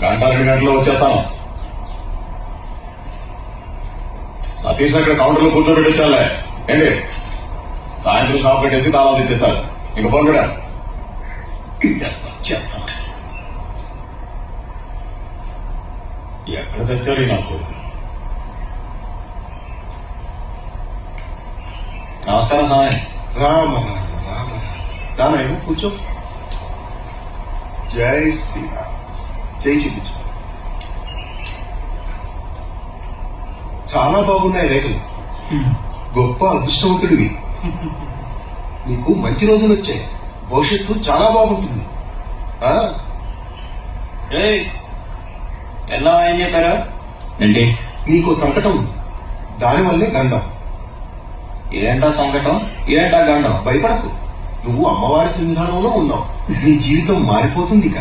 గంట 2 గంటల్లో వచ్చేస్తాను. సతీష్ అక్కడ కౌంటర్లో కూర్చోబెట్టించాలే ఏంటి? సాయంత్రం షాప్ పెట్టేసి తాళాలు తెచ్చేస్తారు. ఇంక ఫోన్ కూడా ఎక్కడ తెచ్చారు నాకు? నమస్కారం సామయ్య. రామ రామయ్య కూర్చో. జై శ్రీరామ్. చేయి చూపించు. చాలా బాగున్నాయి రేఖలు. గొప్ప అదృష్టవంతుడివి. నీకు మంచి రోజులు వచ్చాయి. భవిష్యత్తు చాలా బాగుంటుంది. ఎలా ఏం చెప్పారు ఏంటి? నీకు సంకటం ఉంది. దానివల్లే గండం. ఏంటా సంకటం? ఏంటా గండం? భయపడకు. నువ్వు అమ్మవారి సన్నిధానంలో ఉన్నావు. నీ జీవితం మారిపోతుంది. ఇక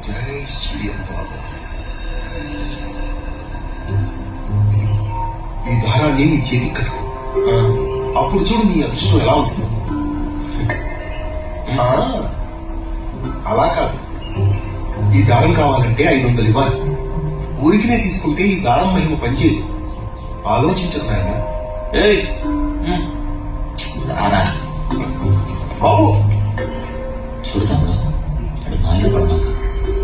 జై శ్రీరామ్ బాబా. ఈ దారాన్ని నీ చేతికి కట్టు. అప్పుడు చూడు నీ అదృష్టం ఎలా ఉంటుందో. అలా కాదు. ఈ దారం కావాలంటే 500 ఇవ్వాలి. ఊరికినే తీసుకుంటే ఈ దారం మహిమ పనిచేయదు. ఆలోచించదు నాయన. బాబు చూడతాను అటు మాయలో పడమాక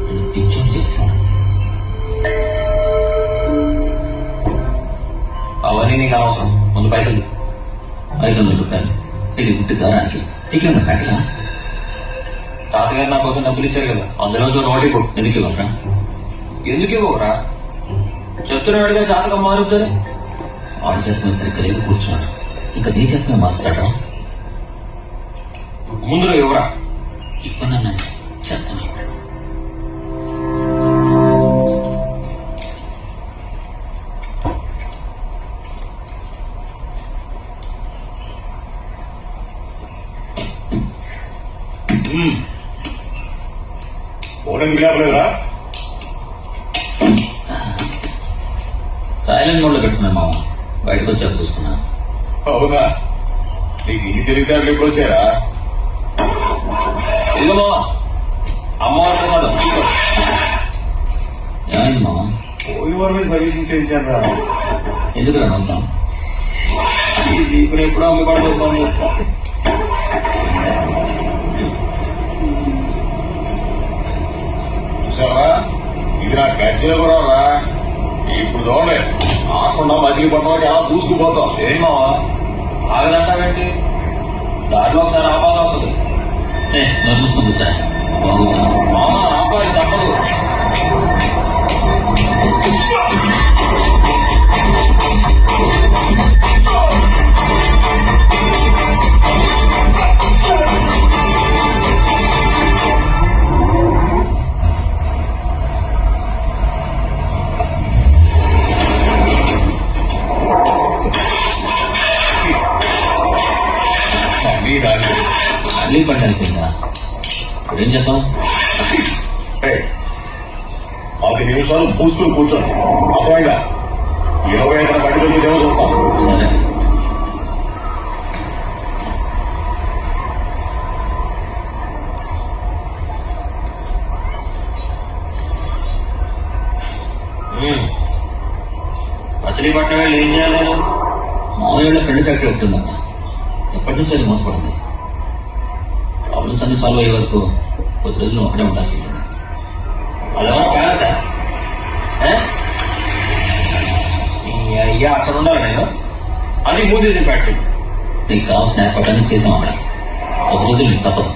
నేను పిచ్చోని చేస్తాను. అవన్నీ నీకు అవసరం. ముందు పైసలు 500 రూపాయలు. ఇది గుట్టి దారానికి టికెట్ కట్టలా? తాతగారు నా కోసం డబ్బులు ఇచ్చారు కదా, అందులోంచి నోటి కొట్టు. ఎందుకు ఇవ్వరా? ఎందుకు ఇవ్వరా? చెప్తున్నాడుగా జాతకం మారుతుంది. వాడి చేతమే సరిగ్గా లేదు కూర్చోడు. ఇంకా నీ చేతమే మారుస్తాడా? ముందులో ఇవ్వరా? ఇవ్వనన్నా చెప్తాను. ఫోన్ ఎందుకు లేపలేదా? సైలెంట్ మోడ్ లో పెట్టుకున్నాను మామ. బయటకు వచ్చాక చూసుకున్నా. అవునా? నీకు ఇన్ని తెలివితేటలు ఎప్పుడు వచ్చారా? ఇదిగో మామ, అమ్మవారి ప్రసాదం. ఏమైంది మామ? పోయిన వారమే సర్వీసింగ్ చేయించారా? ఎందుకు రా నవ్వుతాం? ఈ జీపుని ఎప్పుడో అమ్ముకోవడం. చూసావా? ఇది నా గజ్జల కూడా రా. ఇప్పుడు దోలే ఆకుండా మజిలిపట్నం ఎలా దూసుకుపోతాం. ఏంటి మావా ఆగదంటావేంటి? దాంట్లో ఒకసారి ఆపాలి వస్తుంది. నడుస్తుంది సార్. మామ ఆపాలి తప్పదు. అన్నీ పంట అయిపోయిందా? ఇప్పుడేం చేద్దాం? 10 నిమిషాలు పూసుకుని కూర్చోండి. అర్థమైందా? 25 బయటకు వచ్చి దేవ చూస్తాం. సరే. మచిలీపట్నం వెళ్ళి ఏం చేయాలి? మామూలు ఫ్రెండ్ ఫ్యాక్టరీ ఉంటుందన్న. ఎప్పటి నుంచి అది మోసపడింది. ప్రాబ్లమ్స్ అన్ని సాల్వ్ అయ్యే వరకు కొద్ది రోజులు ఒకటే ఉండాల్సింది. అదేమన్నా ప్లానా సార్? అయ్యా అక్కడ ఉండాలి నేను. అది మూసేసిన ఫ్యాక్టరీ. నీకు కావాల్సిన ఏర్పాట్లన్నీ చేసాం అక్కడ. ఒక రోజు నీకు తప్పదు.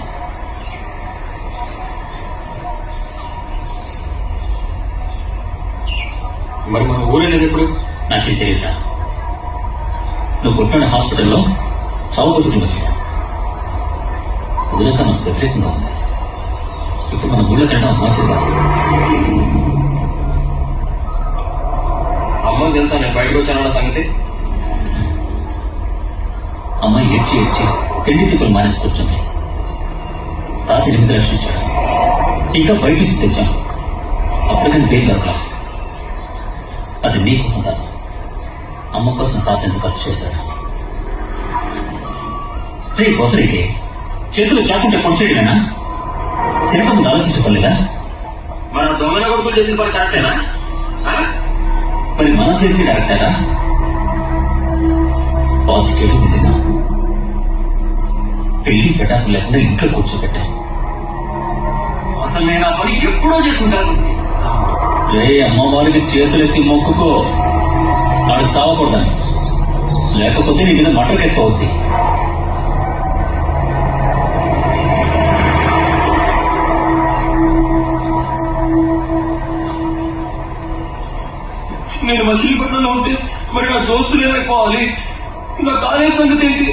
మరి మన ఊరేది ఎప్పుడు? నాకేం తెలియదా? నువ్వు కొట్టిన హాస్పిటల్లో చావు పొజిటివ్ వచ్చాడు. ఊరంతా మనకు వ్యతిరేకంగా ఉంది. ఇప్పుడు మన ఊళ్ళో తినడం మంచిది కాదు. అమ్మకి తెలుసా నేను బయటకు వచ్చానన్న సంగతి? అమ్మాయి ఏడ్చి తిండి తిప్పులు మానేసుకొచ్చింది. తాత 8 లక్షలు ఇచ్చాడు. ఇంకా బయట నుంచి తెచ్చాను. అప్పటికని పేరు దొరకలా. అది నీకోసం కాదు, అమ్మ కోసం తాత ఎంత ఖర్చు చేశాడు. రే బొసరికి చేతులు చాకుంటే పొడిచేయడమేనా? తినక ముందు ఆలోచించుకోలేదా? కొడుకులు చేసిన పని కరెక్టేనా? మరి మనం చేసింది కరెక్టేనా? పాజిటివ్ ఉందినా పెళ్లి పెట్టాకు లేకుండా ఇంట్లో కూర్చోబెట్టాను. అసలు నేను ఆ పని ఎప్పుడో చేసుకుంటాల్సింది. రే అమ్మవారికి చేతులెత్తి మొక్కుకో, వాడు సావకూడదని, లేకపోతే నీ మీద మటర్ కేసు అవుద్ది. నేను మచిలీపట్నంలో ఉంటే మరి నా దోస్తులు ఏమైపోవాలి? నా కాలేజ్ సంగతి ఏంటి?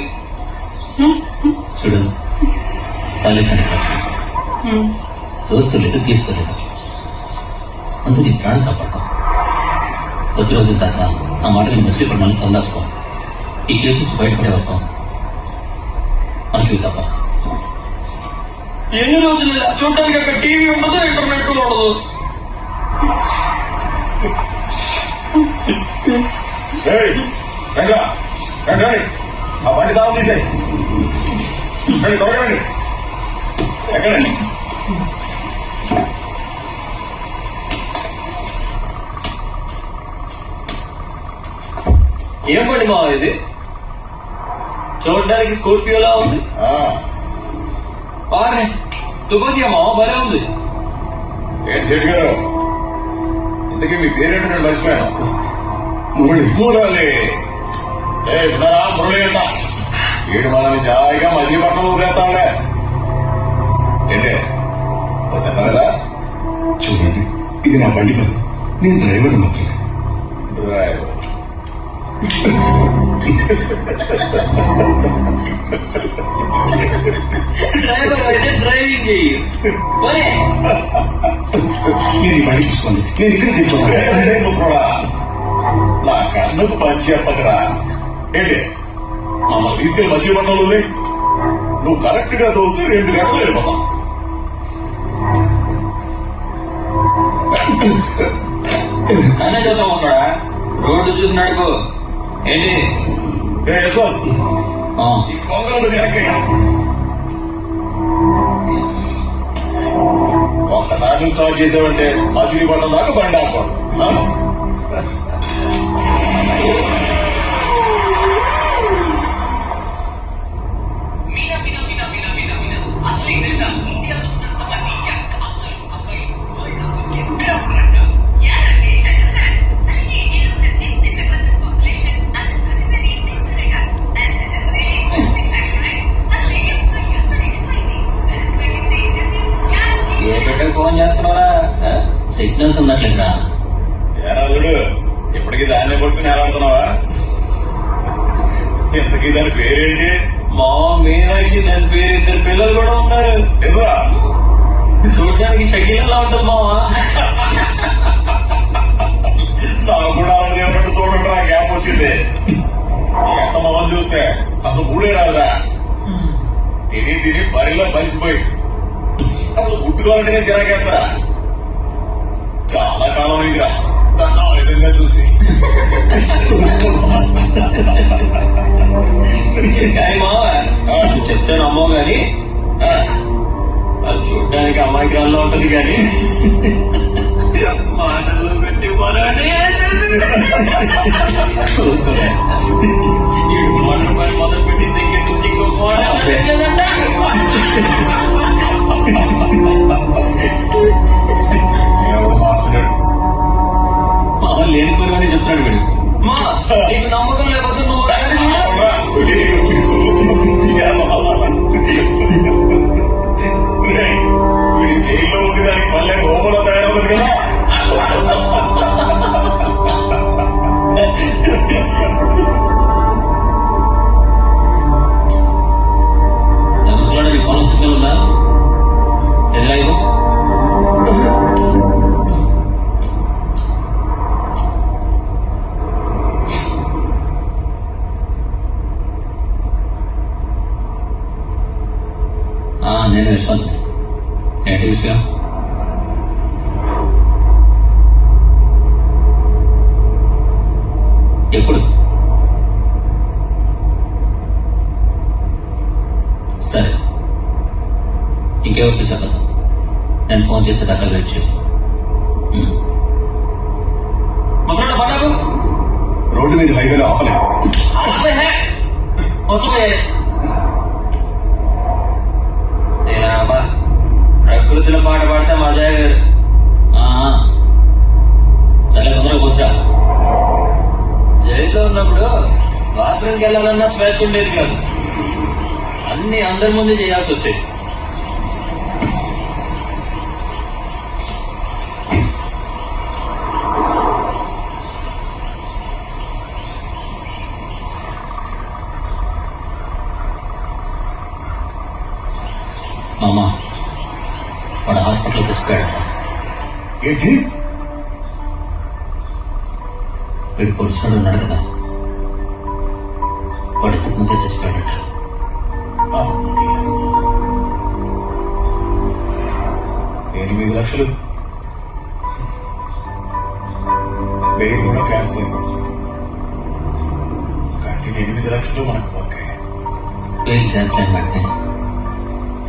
చూడు, కాలేజ్ సంగతి దోస్తులు లేదు, తీసుకోలేదు, అందుకు నీ ప్రాణం కాపాడు. కొద్ది రోజుల దాకా ఆ మాటని మచిలీపట్నాన్ని పొందాల్సుకో. ఈ కేసు నుంచి బయటపడే వరకు మనకి తప్ప. ఎన్ని రోజులు చూడడానికి అక్కడ టీవీ ఉండదు, ఇంటర్నెట్ ఉండదు. ఆ బండి తాళం తీసేయి. త్వరగండి. ఎక్కడండి? ఏం బండి మా ఇది? చూడడానికి స్కూర్పియోలా ఉంది. బాగానే తుపాకీ మా భలే ఉంది. ఏంటి శెట్టి గారు, ఇంతకీ మీ పేరేంటి? నేను మర్చిపోయాను. మురళి. విన్నారా? మురళి అంట. వీడు మనల్ని జాయిగా మచిలీపట్నం వదిలేస్తాంలే. ఏంటే కదా? చూడండి, ఇది నా బండి కాదు, నేను డ్రైవర్ మాత్రమే. డ్రైవర్ డ్రైవర్ అయితే డ్రైవింగ్ చెయ్యి. నేను ఈ బండి చూసుకోండి, నేను ఇక్కడ ముసరా నా కన్నుకు పని చెప్పకరా. ఏంటి మమ్మల్ని తీసుకెళ్లి మచిలీపట్నంలో ఉంది? నువ్వు కరెక్ట్ గా తోలితే 2 గంటలు వెళ్ళిపోతాం. అనే చూసాం వస్తాడా? రోడ్డు చూసి నడుపు. ఏంటి యశ్వంత్, ఈ కొంగలు ఒక్కసారి స్టార్ట్ చేసావంటే మచిలీపట్నం దాకా బండి ఆపకూడదు. ఫోన్ చేస్తున్నారా? సిగ్నల్స్ ఉన్నట్లేదురా. ఏరాలుడు, ఇప్పటికీ దాన్నే పట్టుకుని ఏలాడుతున్నావా? ఇంతకీ దాని పేరేంటి? మా మీనాక్షి, దాని పేరు. 2 పిల్లలు కూడా ఉన్నారు. ఎదురా చూడడానికి షకీలా ఉంటుంది మావా. నాకు కూడా ఏమన్నట్టు చూడండి, ఆ గ్యాప్ వచ్చింది. ఎంత మొహం చూస్తే అసలు మూడే రాదురా. తిని బరిలో బలిసిపోయింది. అసలు పుట్టుకోవాలంటేనే చిరాకేస్తారా? చాలా కాలం అయిందిరా దాన్ని ఆ విధంగా చూసి. కానీ మావా, చెప్తే నమ్మో గాని అది చూడడానికి అమాయకురాల్లో ఉంటది కానీ మాటల్లో పెట్టి మరాడే మోటార్ పని మొదలు పెట్టి దగ్గర నుంచి ఇంకో మోటార్ మార్చలేడు. లేని పని అని చెప్తాడు వీడు. మా నీకు నమ్మకం లేకపోతే నువ్వు వీడి జైల్లో ఉంది, దానికి మళ్ళీ హోమలో తయారవుతుంది కదా. ముసలాడు ఫోన్ సిగ్నల్ ఉందా? ఎదురైదు నేను యశ్వంత్. ఏంటి విషయం? ఎప్పుడు? సరే, ఇంకెవరికి చెప్పదు. నేను ఫోన్ చేసేదాకా వెయిట్ చేయి. ముసలి పడ్డాకు రోడ్డు మీద హైవేలో ఆపలే. వచ్చిపోయాయి ప్రకృతిలో పాట పాడితే మజా వేరు. చాలా తొందరగా కూర్చా. జైల్లో ఉన్నప్పుడు బాత్రూమ్కి వెళ్ళాలన్నా స్వేచ్ఛ ఉండేది కాదు. అన్ని అందరి ముందే చేయాల్సి వచ్చేది. మామా వాడు హాస్పిటల్ తెచ్చిపోయాడు. ఏంటి? వీడు పొడిచాడు ఉన్నాడు కదా, వాడు ఇంతకు ముందే చచ్చిపోయాడట. 8 లక్షలు బెయిల్ కూడా క్యాన్సిల్ అయిపోతుంది. కానీ 8 లక్షలు మనకు ఓకే. బెయిల్ క్యాన్సిల్ అయిన వెంటనే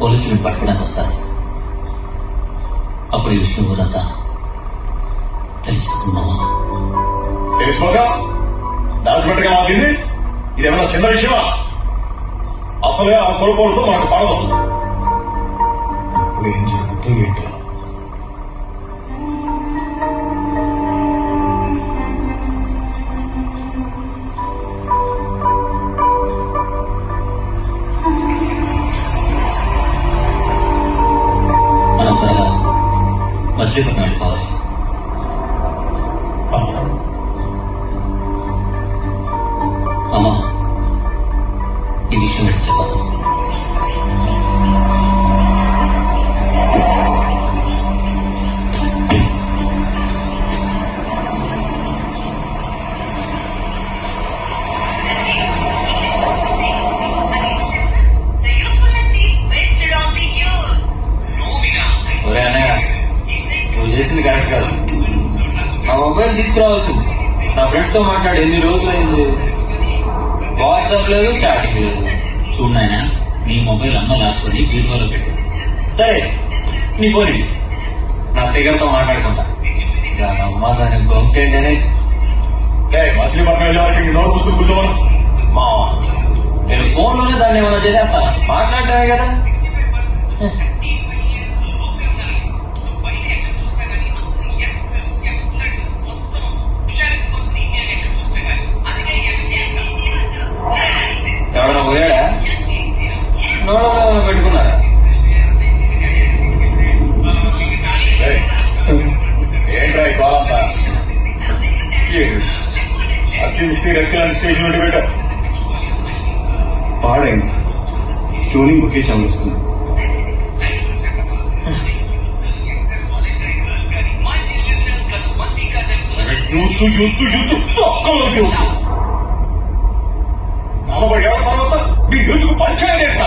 పోలీసులు పట్టుకోవడానికి వస్తారు. అప్పుడు ఈ విషయం ఊరంతా తెలిసిపోతున్నావా? తెలిసిపోగా దాచిపెట్టగా మాదింది. ఇదేమన్నా చిన్న విషయమా? అసలే ఆ కొడుకోలతో మనకు పడదు. ఇప్పుడు ఏం జరుగుతూ ఏంటో. మనం త్వరగా మచిలీపట్నం వెళ్ళిపోవాలి. అమ్మా ఈ విషయం ఏంటి చెప్పదు. ఒరే అన్నయ్య, నువ్వు చేసింది కరెక్ట్ కాదు. నా మొబైల్ తీసుకురావాల్సింది. నా ఫ్రెండ్స్ తో మాట్లాడి ఎన్ని రోజులైంది. వాట్సాప్ లేదు, చాటింగ్ లేదు. చూడు నాయన, నీ మొబైల్ అమ్మ లాక్కొని బీరువాలో పెట్టింది. సరే నీ పోనీ, నా ఫిగర్తో మాట్లాడుకుంటా. దాని అమ్మ దాని గొంతేంటనే మచిలీపట్నం వెళ్ళే వారికి నోరు కూర్చుని కూర్చోవను. మా నేను ఫోన్లోనే దాన్ని ఏమైనా చేసేస్తాను. మాట్లాడటమే కదా. ఎవరైనా పోయాడా? నోడలో పెట్టుకున్నారా? ఏంట్రా ఈ బాలంతా? అతి ఉత్తి రెక్కలాంటి స్టేజ్ నుండి పెట్టారు. పాడైంది. ట్యూనింగ్ ఒకే ఛానల్ వస్తుంది. తొక్కలోకి 40 ఏళ్ల తర్వాత మీ యూత్కు పరిచయం చేస్తా.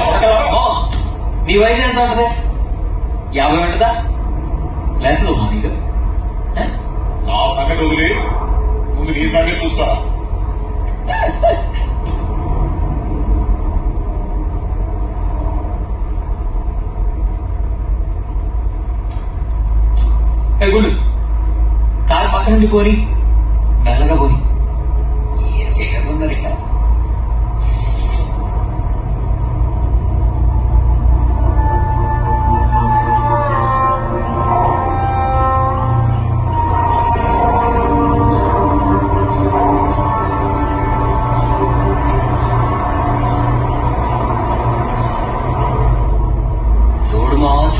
నీ వయసు ఎంత ఉంటుంది? 50 ఉంటుందా? లేసదు మా నీకు. నా సంగతి వదిలి ముందు నీ సంగతి చూస్తారా? గుండు కాలు పక్క నుండి పోని, మెల్లగా పోని. ఏం చేయకుండా ఇక్కడ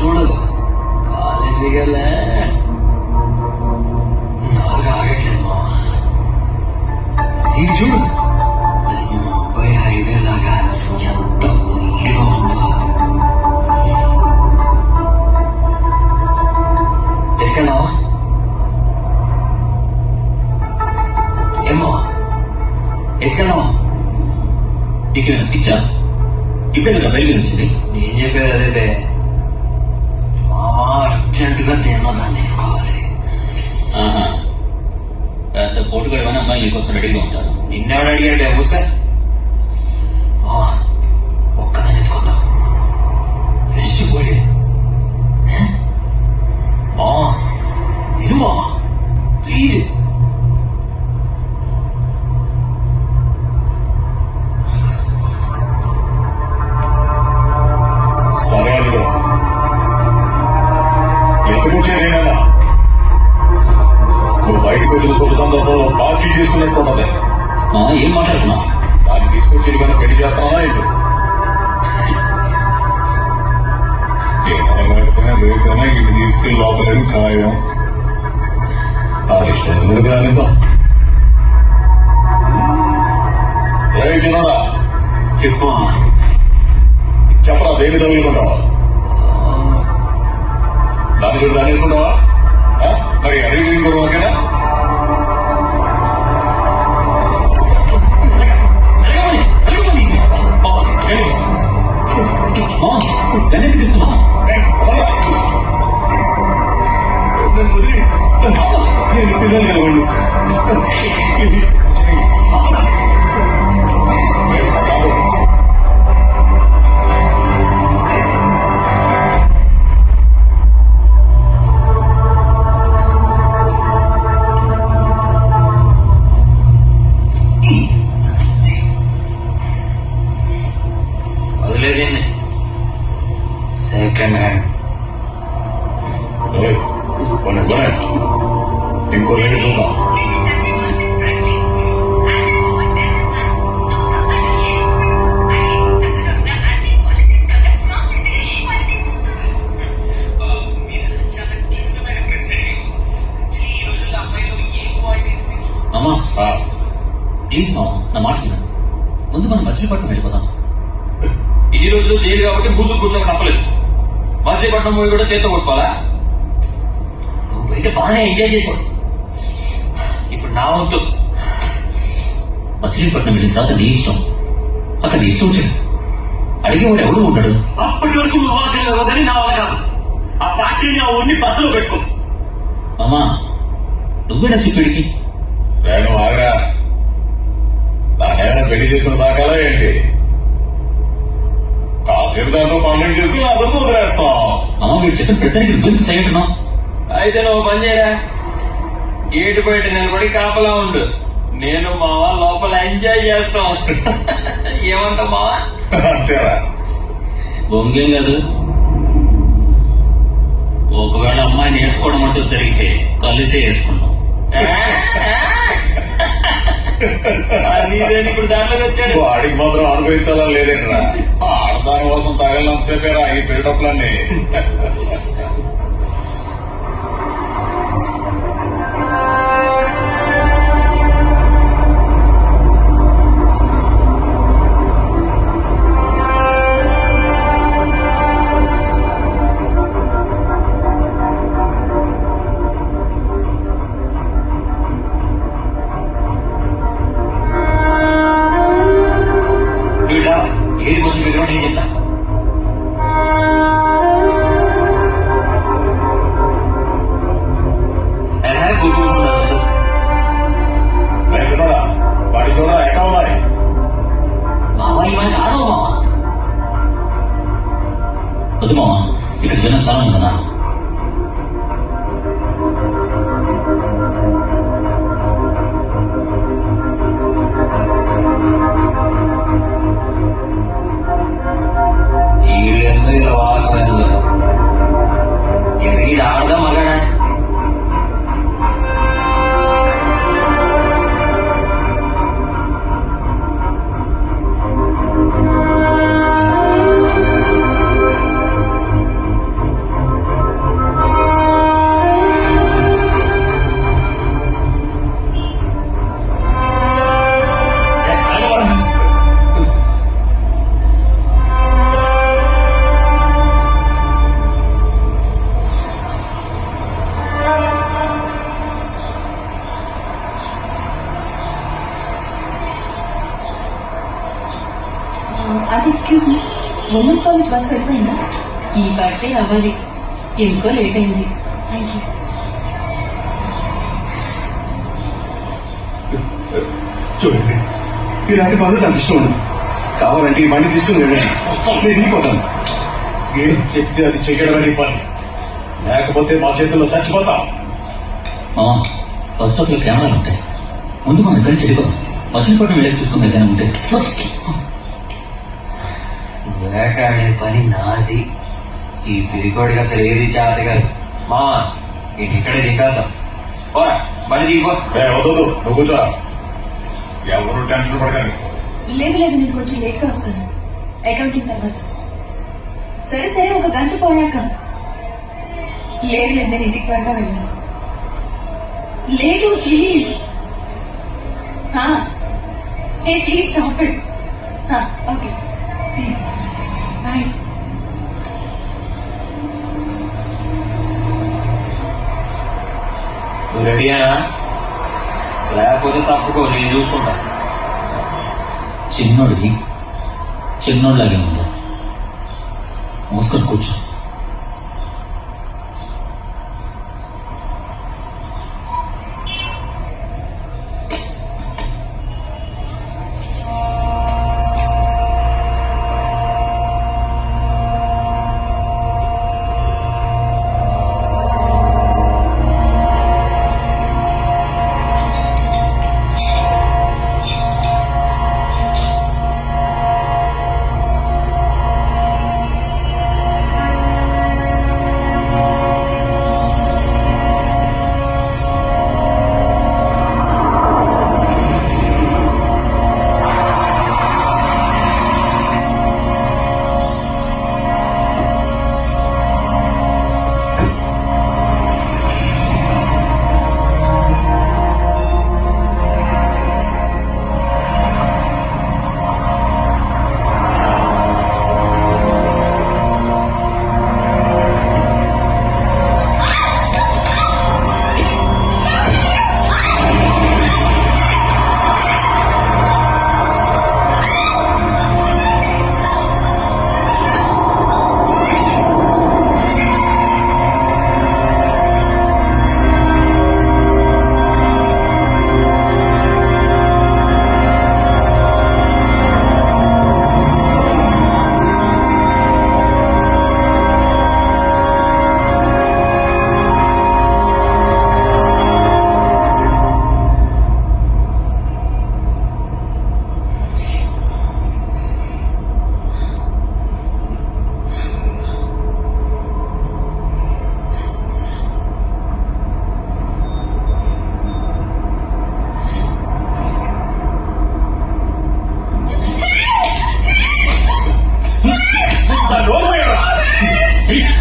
చూడు కాలేజ్ దిగలే. నాలుగు ఆగట్లేదు మా. దీన్ని చూడు, ముంబై హైవే లాగా ఎంత వీలుగా ఉందో. ఎక్కడావా ఏమో? ఎక్కడావా? ఇక్కడ పిచ్చా? ఇప్పుడే కదా బయలుదేరి వచ్చింది. నేను చెప్పేది అదే. అర్జెంటుగా దేన్నో దాన్ని వేసుకోవాలి. పెద్ద పోటుగాడు కానీ అమ్మాయి నీకోసం రెడీగా ఉంటారు. నిన్నెవడు అడిగాడు వస్తే ఒక్కదాన్ని ఎత్తుకుందాం. వెసిపోయి వినుమా వచ్చేదేనా నువ్వు బయటకు వచ్చిన శుభ సందర్భంలో పార్టీ చేసుకున్నట్టుంటది. ఏం మాట్లాడుతున్నావు? దాన్ని తీసుకొచ్చి కన్నా పెళ్లి చేస్తానా ఇది రేపైనా ఇంటి తీసుకెళ్ళి లోపలేని ఖాయం. ఆ ఇష్టం కానిద్దాం. చిన్నడా చెప్పు. చెప్పరా దేని తగులుకుంటావా? దాని కూడా దాని వేసుకుంటావా? మరి అడిగి ఓకేనా? నేను పిల్లలు కలవండి. వదిలేదండి సెకండ్ హ్యాండ్. కొనే ఇంకో లేదు చూద్దాం. అమ్మా ప్లీజ్ మామ, నా మాట విన. ముందు మనం మచిలీపట్నం వెళ్ళిపోదాం. ఈ రోజులు జైలు కాబట్టి మూసుకు కూర్చొని తప్పలేదు. మచిలీపట్నం మూవీ కూడా చేత కొట్టుకోవాలా? నువ్వు బయట బాగానే ఎంజాయ్ చేసావు. ఇప్పుడు నా వంతు. మచిలీపట్నం వెళ్ళిన తర్వాత నీ ఇష్టం. అక్కడ నీ ఇష్టం వచ్చాడు. అడిగేవాడు ఎవడు ఉన్నాడు? అప్పటి వరకు నువ్వు ఆగలేదని నా వల్ల కాదు. ఆ ఫ్యాక్టరీని ఆ ఊరిని బద్దలు పెట్టుకో. అమ్మా నువ్వే నా చెప్పేడికి. నేను ఆగరా. దాన్నేమైనా పెళ్లి చేసుకుని సాకాలా ఏంటి? కాసేపు దాంతో పనులు చేసుకుని అందరితో వదిలేస్తాం. అమ్మ మీరు చెప్పిన ప్రతిదానికి నువ్వు చేయట్టున్నావు. అయితే నువ్వు పని చేయరా. గేటు బయట నిలబడి కాపలా ఉండు. నేను మావా లోపల ఎంజాయ్ చేస్తాం. ఏమంటావు మావా? అంతేరా. బొంగేం కాదు. ఒకవేళ అమ్మాయిని వేసుకోవడం అంటూ జరిగితే కలిసే వేసుకున్నాం. ఇప్పుడు దాంట్లోకి వచ్చాడు. వాడికి మాత్రం అనుభవించాలని లేదేంట్రా. ఆడదాని కోసం తగలంతసేపేరా ఈ బిల్డప్లన్నీ. ఏది కొంచెం దగ్గర నేను చెప్తా. వాడి దూడ ఎక్కడ ఉన్నాయి? మావా ఇవన్నీ ఆడవు మావా. వద్దు మావా, ఇక్కడ జనం చాలా ఉందన్నా. ఇలా వాడలేదు. ఎక్కడికి ఆడదా మగాడా? అది excuse me, women's college bus వెళ్ళిపోయిందా? ఈ పార్టీ అవ్వాలి, ఎందుకో లేట్ అయింది. Thank you. చూడండి, ఇలాంటి పనులు నాకు ఇష్టం ఉండదు. కావాలంటే ఈ బండి తీసుకుని వెళ్ళండి, నేను వెళ్ళిపోతాను. ఏం చెప్తే అది చెయ్యడమని పని, లేకపోతే మా చేతుల్లో చచ్చిపోతాం. బస్ స్టాప్ లో కెమెరాలు ఉంటాయి. ముందు మనం ఇక్కడి నుంచి వెళ్ళిపోతాం. మచిలీపట్నం వెళ్ళి చూసుకుని ఏదైనా ఉంటే. వేటాడే పని నాది. ఈ పిరికోడికి అసలు ఏది చేత కాదు. మా ఇక్కడే దిగాదు పోరా మళ్ళీ దిగిపో. వద్దు నువ్వు కూర్చో. ఎవరు టెన్షన్ పడకండి. లేదు లేదు నేను కొంచెం లేట్గా వస్తాను అకౌంటింగ్ తర్వాత. సరే సరే ఒక గంట పోయాక. లేదు లేదు నేను ఇంటికి త్వరగా వెళ్ళాను. లేదు ప్లీజ్. ఏ please stop it. Okay see bye. నువ్వు రెడీనా? లేకపోతే తప్పుకో, నేను చూసుకుంటా. చిన్నోడిలాగే ఉందా? మూసుకొని కూర్చో.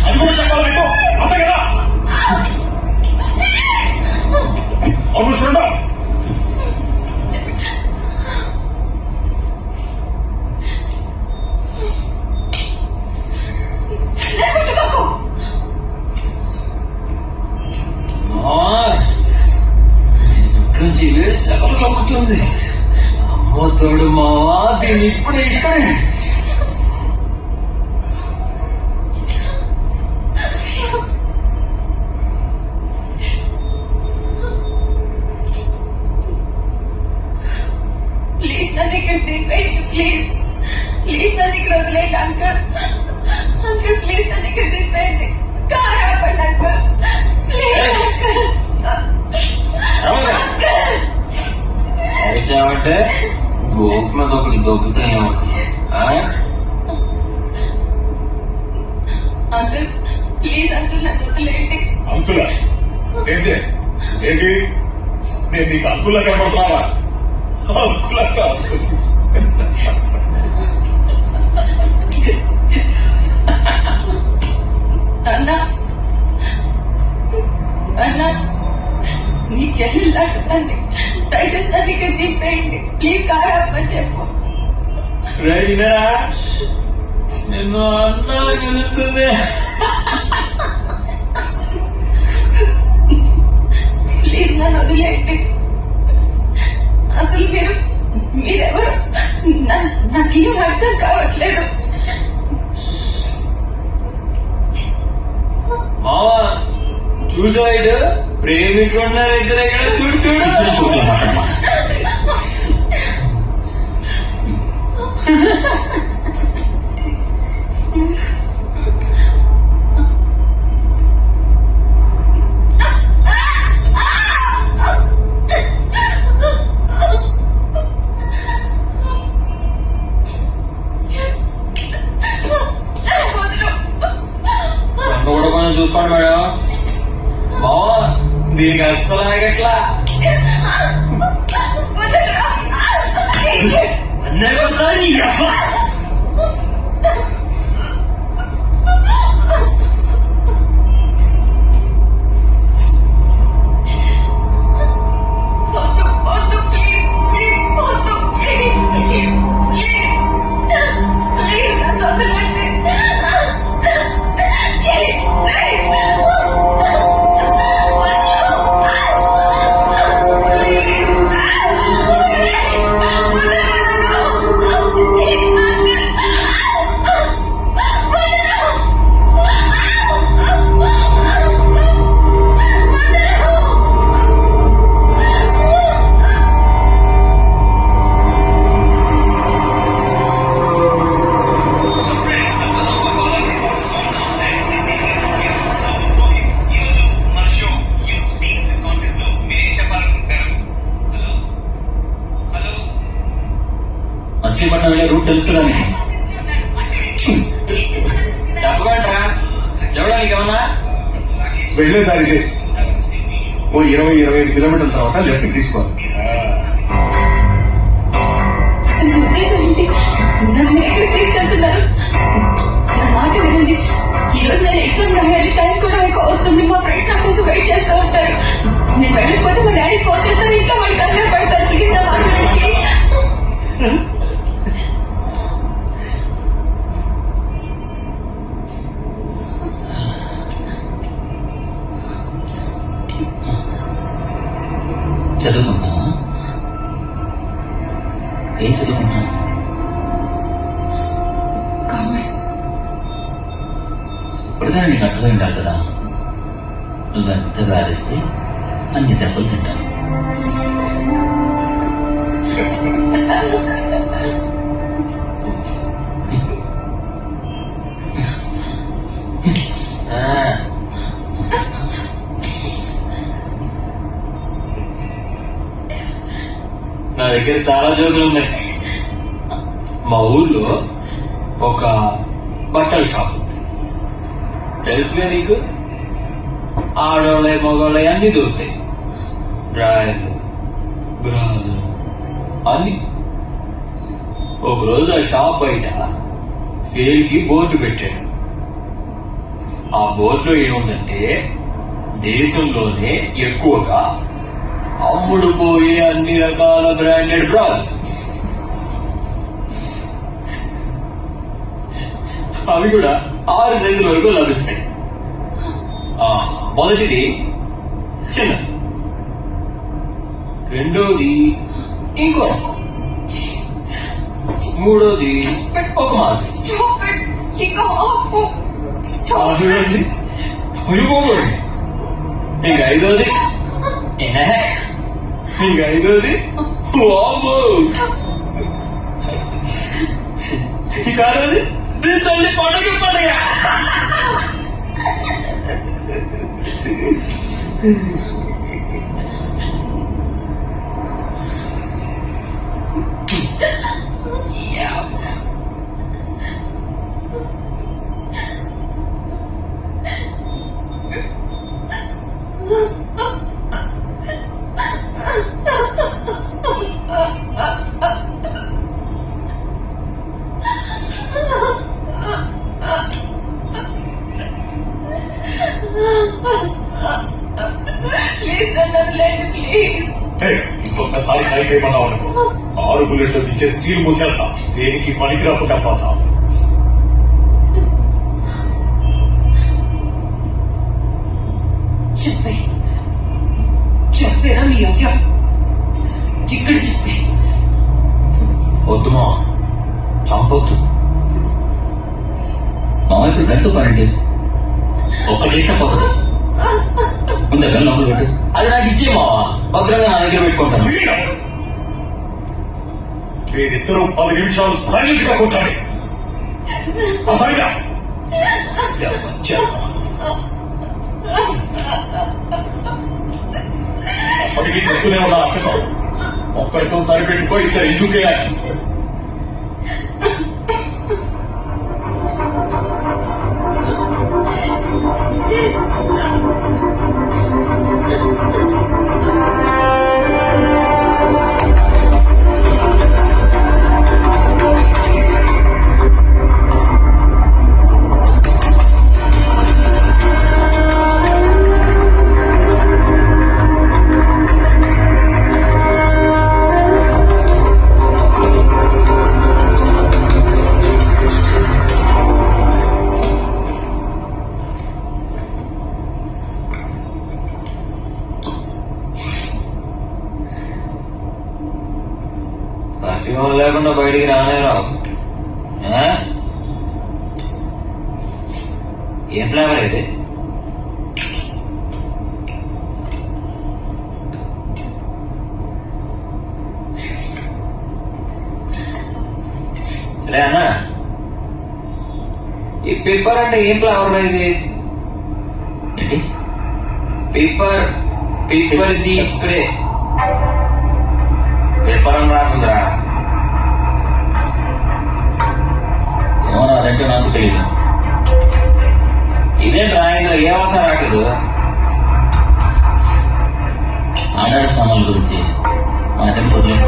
అది కూడా చెప్పాలి నీకు, అంతే కదా? అవును చూడ. నుంచి సగం కక్కుతుంది. అమ్మతోడు మావా, దీన్ని ఇప్పుడే ప్లీజ్ నన్ను ఇక్కడ దింపేయండి. ప్లీజ్ ప్లీజ్ నన్ను ఇక్కడ వదిలేయండి అంకల్. అంకల్ ప్లీజ్ నన్ను ఇక్కడ దింపేయండి. కారు ఆపండి అంకల్. Please uncle. అరిచామంటే గోపు మీద ఒకటి దొక్కుతాయేమవుతుంది. అంకల్ ప్లీజ్ అంకల్ నన్ను వదిలేయండి. అంకులా ఏంటి ఏంటి? నేను నీకు అంకుల్లా కనబడుతున్నావా? అంకులా కాదు. అన్నా అన్నా నీ చెల్లెలు లాంటిదాన్ని దయచేసి నన్ను ఇక్కడ దింపేయండి. ప్లీజ్ కారు ఆపమని చెప్పు. రైనా నిన్ను అన్నా తెలుస్తుంది. ప్లీజ్ నన్ను వదిలేయండి. అసలు మీరెవరు నాకేం అర్థం కావట్లేదు. మావా చూసాడు ప్రేమికున్నారు ఇద్దరు ఎక్కడ చూడు చూడు. చూసుకోండి మేడం. బావా దీనికి అస్సలు ఆగట్లా మచిలీపట్నం వెళ్ళే రూట్ తెలుసు కదా నీకు చెప్పగలరా చెప్పడానికి ఏమన్నా వెళ్లే దారిదే ఓ 20-25 కిలోమీటర్ల తర్వాత లెఫ్ట్ తీసుకోవాలి. అసలు మీ ఉద్దేశం ఏంటి? నన్ను ఎక్కడికి తీసుకెళ్తున్నారు? నా మాట వినండి. ఈ రోజు నేను ఎగ్జామ్ రాయాలి, టైం కూడా ఎక్కువ వస్తుంది. మా ఫ్రెండ్స్ నా కోసం వెయిట్ చేస్తూ ఉంటారు. నేను వెళ్ళకపోతే మా డాడీ ఫోన్ చేస్తారు, ఇంట్లో వాళ్ళు కంగారు పడతారు. ప్లీజ్ నా మాట వినండి, ప్లీజ్. చదువుకుంటావా? ఏం చదువుకుంటావు? కామర్స్. ఇప్పటికైనా నీకు అర్థమై ఉండాలి కదా, నువ్వు ఎంతగా ఆడిస్తే అన్ని దెబ్బలు తింటావు. నా దగ్గర చాలా జోకులు ఉన్నాయి. మా ఊర్లో ఒక బట్టల షాప్ ఉంది, తెలుసుగా నీకు. ఆడవాళ్ళ మగవాళ్ళ అన్ని దొరుకుతాయి, డ్రాయర్లు, బ్రాలు అన్ని. ఒకరోజు ఆ షాప్ బయట సేల్కి బోర్డు పెట్టాడు. ఆ బోర్డులో ఏముందంటే, దేశంలోనే ఎక్కువగా అమ్ముడుపోయే అన్ని రకాల బ్రాండెడ్ బ్రాలు. అవి కూడా 6 సైజుల వరకు లభిస్తాయి. మొదటిది చిన్న, రెండోది ఇంకో, మూడోది ఒక మాదిరి, ఇంక ఐదోది వామ్మో, ఇక ఆరోది తల్లి పండుగ పండుగ. ప్లీజ్ నన్ను వదిలేండి, ప్లీజ్. ఇంకొకసారి టైప్ ఏమన్నావు అనుకో, 6 బుల్లెట్లు దించే సీల్ మూసేస్తా. దేనికి పనికి రాకుండా పోతా. చెప్పేరా నీ అయ్యా, ఇక్కడ చెప్పే. వద్దుమా, చంపొద్దు. మామ ఇప్పుడు గంట పడండి, ఒక్కటి ఇష్టపోతుంది. ముందే గన్ లోపల పెట్టు, అది నాకు ఇచ్చే మావా, భద్రంగా నా దగ్గర పెట్టుకుంటాను. మీరిద్దరూ 10 నిమిషాలు సైలెంట్ గా కూర్చోండి. అప్పటికీ చెప్తూనే ఉన్నా అక్కతో, ఒక్కడితో సరిపెట్టుకో, ఇద్దరు ఎందుకే అని. పర్ఫ్యూమ్ లేకుండా బయటికి రానే రావు. ఆ? ఏం ఫ్లేవర్ అయితే? రే అన్నా, ఈ పేపర్ అంటే ఏం ఫ్లేవర్ ఇది? ఏంటి paper? Paper the spray paper అని రాసిందిరా. ఏమన్నా అదంటే నాకు తెలియదు. ఇదేం రాయింద్ర, ఏ అవసరం రావట్లేదు. ఆడాడు సామాన్ల గురించి మనకేం వదిలేదు.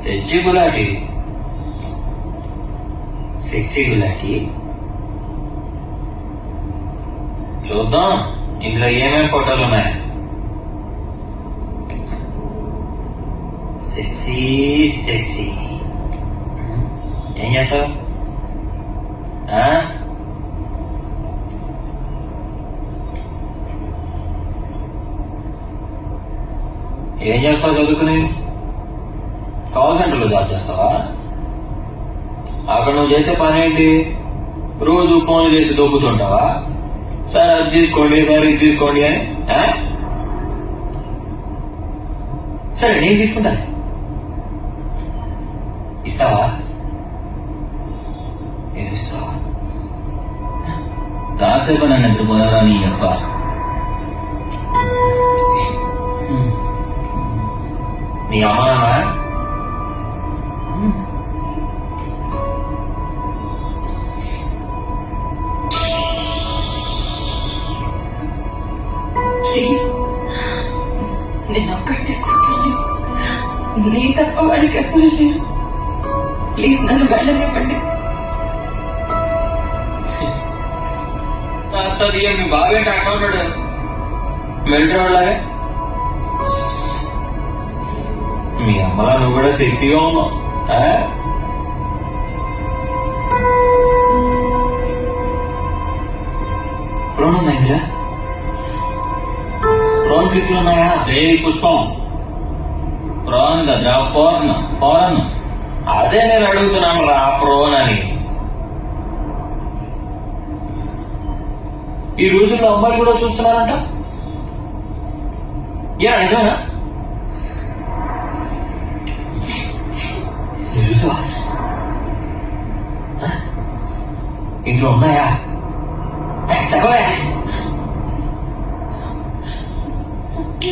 Sexy Gulati, sexy Gulati. చూద్దాం ఇందులో ఏమేమి ఫోటోలు ఉన్నాయి. సెక్సీ సెక్సీ ఏం చేస్తావు? ఏం చేస్తావు చదువుకుని? కాల్ సెంటర్లో జాబ్ చేస్తావా? అక్కడ నువ్వు చేసే పని ఏంటి? రోజు ఫోన్లు చేసి దొబ్బుతుంటావా? సార్ అది తీసుకోండి, సార్ ఇది తీసుకోండి అని. సరే నేను తీసుకుంటా, ఇస్తావా? ఏమి ఇస్తావా? కాసేపు నన్ను నిద్రపోయావా నీ అబ్బ? నీ అమ్మ నాన్న ప్లీజ్, నేను ఒక్కడితే కూతుర్ని. నీ తప్ప వాడికి ఎవ్వరు లేరు. ప్లీజ్ నన్ను వెళ్ళనివ్వండి. సార్ మీ బావేంటి అక్కడ ఉన్నాడు? మిలిటరీ వాళ్ళగా. మీ అమ్మలా నువ్వు కూడా సెక్సీగా ఉన్నావు. ప్రోన్ ఉందా ఇందులో? ప్రోన్ క్లిప్లు ఉన్నాయా? ఏ పుష్పం ప్రోన్ కదా, పోర్న్ పోరన్. అదే నేను అడుగుతున్నాను రా, ప్రోన్ అని. ఈ రోజుల్లో అమ్మాయిలు కూడా చూస్తున్నారంట. ఏ నిజమేనా? చూసా ఇంట్లో ఉన్నాయా? చెప్పవే.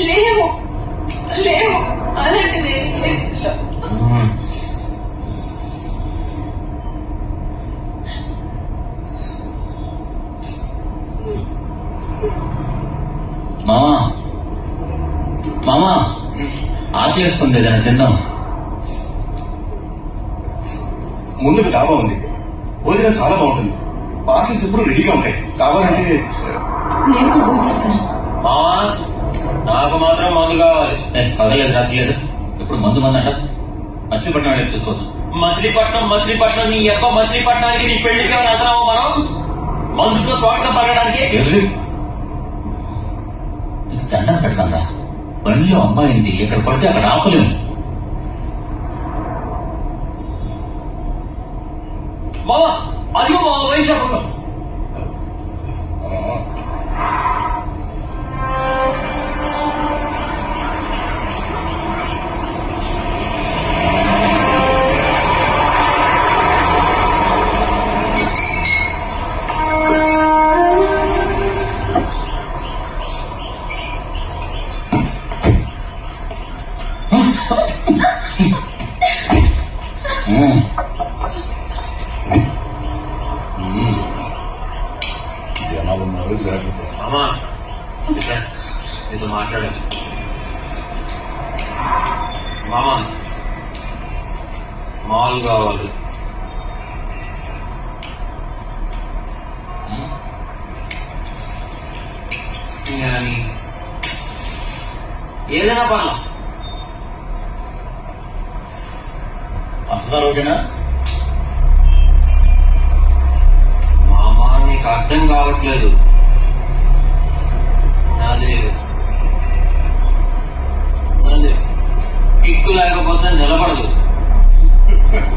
లేవు లేవు, అలాంటిది ఏమీ లేదు ఇందులో. మామా మామా, ఆకలిస్తుంది, ఏదైనా తిందాం. ముందుకు డాబా ఉంది, భోజనం చాలా బాగుంటుంది. పార్సల్స్ ఎప్పుడు రెడీగా ఉంటాయి. కావాలంటే నేను కూడా భోంచేస్తాను. మామా నాకు మాత్రం మందు కావాలి. పగలేదు రాత్రిలేదు, ఇప్పుడు మందు అంట. మచిలీపట్నం వెళ్ళి చూసుకోవచ్చు. మచిలీపట్నం నీ ఎప్ప మచిలీపట్నానికి నీ పెళ్లికి ఏమైనా వెళ్తున్నావా మనం? మందుతో స్వాగతం పడడానికి ఇది దండం పెడతాందా? బండిలో అమ్మాయింది, ఎక్కడ పడితే అక్కడ ఆపలేము. మామా అదిగో మా వైన్ షాప్ ఉందా? జనాలు ఉన్నారు, జాగ్రత్త. అమ్మా నీతో మాట్లాడాలి. మామా మాల్ కావాలి. ఏదైనా పర్లా. పంచదార ఓకేనా? మామా నీకు అర్థం కావట్లేదు. నాది కిక్కు లేకపోతే నిలబడదు.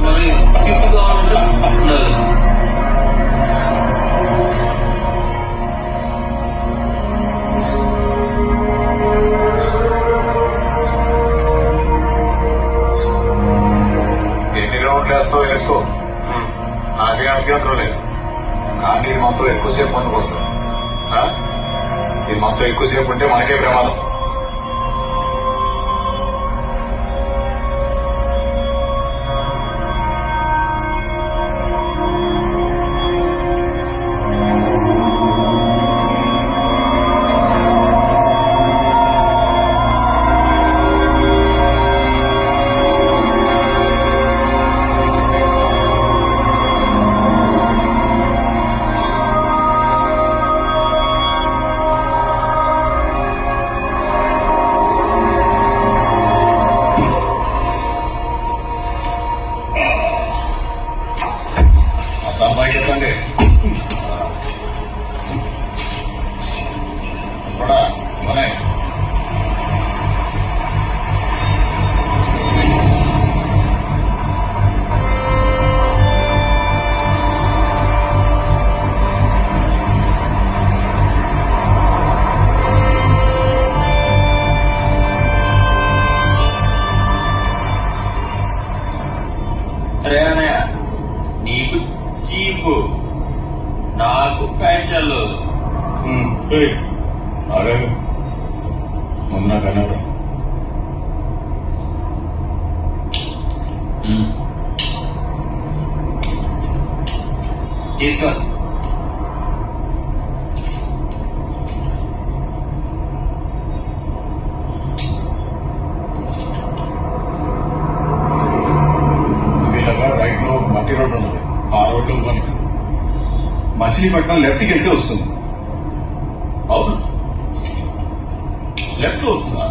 మరి కిక్కు కావాలంటే ఉండాలి. ఎన్ని రౌండ్లు వేస్తావు వేసుకో, నాకేం అభ్యంతరం లేదు. కానీ ఇది మనతో ఎక్కువసేపు ఉండకూడదు. ఇది మనతో ఎక్కువసేపు ఉంటే మనకే ప్రమాదం. అబ్బాయి చెప్పండి కూడా మనే అరే అన్నయ్య, నీకు చీపు, నాకు పైసలు. అరే ముందు నాకు అన్నాడు. తీసుకో. వీళ్ళగా రైట్ లో మట్టి రోడ్డు ఉన్నది, ఆ రోడ్డు పని. మచిలీపట్నం లెఫ్ట్కి వెళ్తే వస్తుంది. అవును, లెఫ్ట్ లో వస్తుందా?